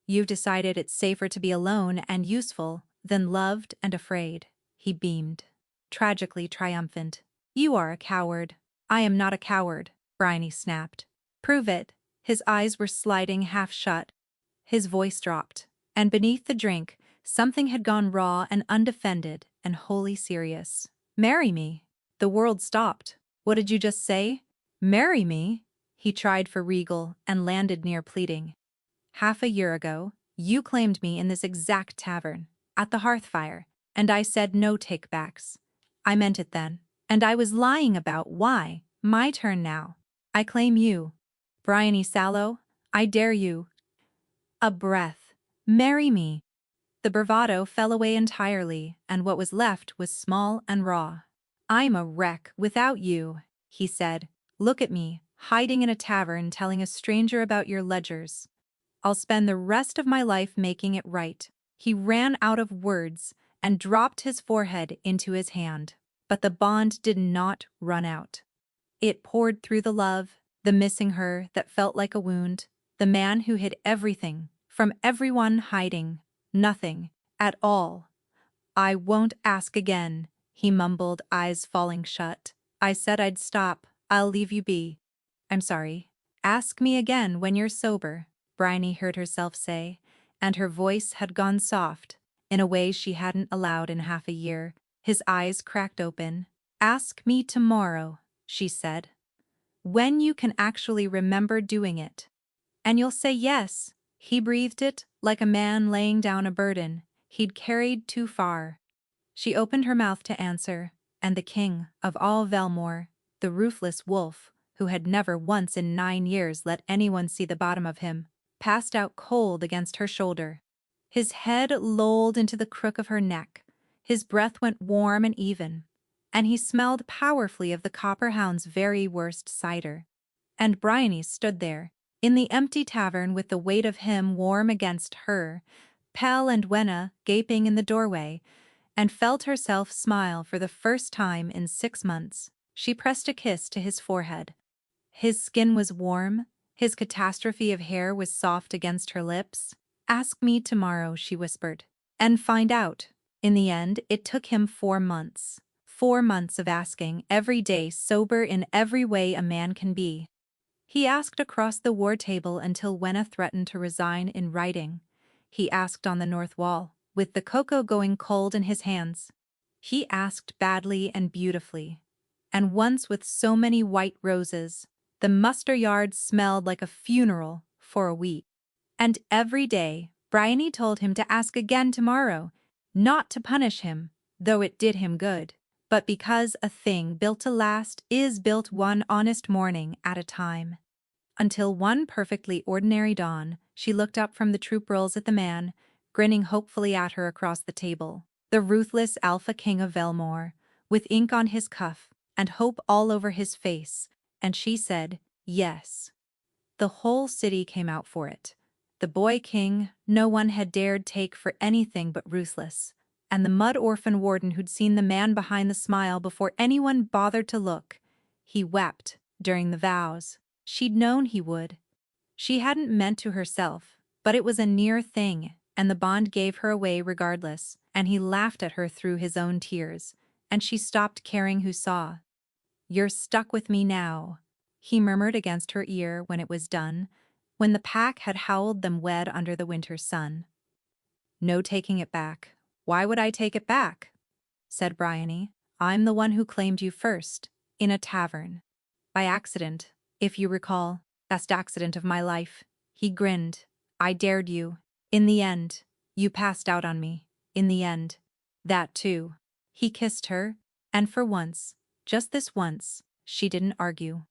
"You've decided it's safer to be alone and useful than loved and afraid." He beamed, tragically triumphant. "You are a coward." "I am not a coward," Bryony snapped. "Prove it." His eyes were sliding half shut. His voice dropped, and beneath the drink, something had gone raw and undefended and wholly serious. "Marry me." The world stopped. "What did you just say?" "Marry me?" He tried for regal and landed near pleading. "Half a year ago, you claimed me in this exact tavern, at the hearthfire, and I said no take-backs. I meant it then, and I was lying about why. My turn now. I claim you. Bryony Sallow, I dare you. A breath. Marry me." The bravado fell away entirely, and what was left was small and raw. "I'm a wreck without you," he said. "Look at me, hiding in a tavern telling a stranger about your ledgers. I'll spend the rest of my life making it right." He ran out of words and dropped his forehead into his hand. But the bond did not run out. It poured through the love, the missing her that felt like a wound, the man who hid everything from everyone, hiding nothing at all. "I won't ask again," he mumbled, eyes falling shut. "I said I'd stop. I'll leave you be." "I'm sorry. Ask me again when you're sober," Bryony heard herself say, and her voice had gone soft, in a way she hadn't allowed in half a year. His eyes cracked open. "Ask me tomorrow," she said, "when you can actually remember doing it. And you'll say yes." He breathed it like a man laying down a burden he'd carried too far. She opened her mouth to answer, and the king of all Velmore, the ruthless wolf, who had never once in 9 years let anyone see the bottom of him, passed out cold against her shoulder. His head lolled into the crook of her neck, his breath went warm and even, and he smelled powerfully of the copperhound's very worst cider. And Bryony stood there, in the empty tavern with the weight of him warm against her, Pell and Wenna gaping in the doorway, and felt herself smile for the first time in 6 months. She pressed a kiss to his forehead. His skin was warm, his catastrophe of hair was soft against her lips. "Ask me tomorrow," she whispered, "and find out." In the end, it took him 4 months. 4 months of asking, every day, sober in every way a man can be. He asked across the war table until Wenna threatened to resign in writing. He asked on the north wall, with the cocoa going cold in his hands. He asked badly and beautifully. And once with so many white roses, the muster yard smelled like a funeral for a week. And every day, Bryony told him to ask again tomorrow, not to punish him, though it did him good, but because a thing built to last is built one honest morning at a time. Until one perfectly ordinary dawn, she looked up from the troop rolls at the man, grinning hopefully at her across the table, the ruthless alpha king of Velmore, with ink on his cuff and hope all over his face, and she said, yes. The whole city came out for it. The boy king no one had dared take for anything but Ruthless, and the mud orphan warden who'd seen the man behind the smile before anyone bothered to look. He wept during the vows. She'd known he would. She hadn't meant to herself, but it was a near thing, and the bond gave her away regardless, and he laughed at her through his own tears, and she stopped caring who saw. "You're stuck with me now," he murmured against her ear when it was done, when the pack had howled them wed under the winter sun. "No taking it back." "Why would I take it back?" said Bryony. "I'm the one who claimed you first, in a tavern. By accident, if you recall, best accident of my life." He grinned. "I dared you. In the end, you passed out on me. In the end. That too." He kissed her, and for once, just this once, she didn't argue.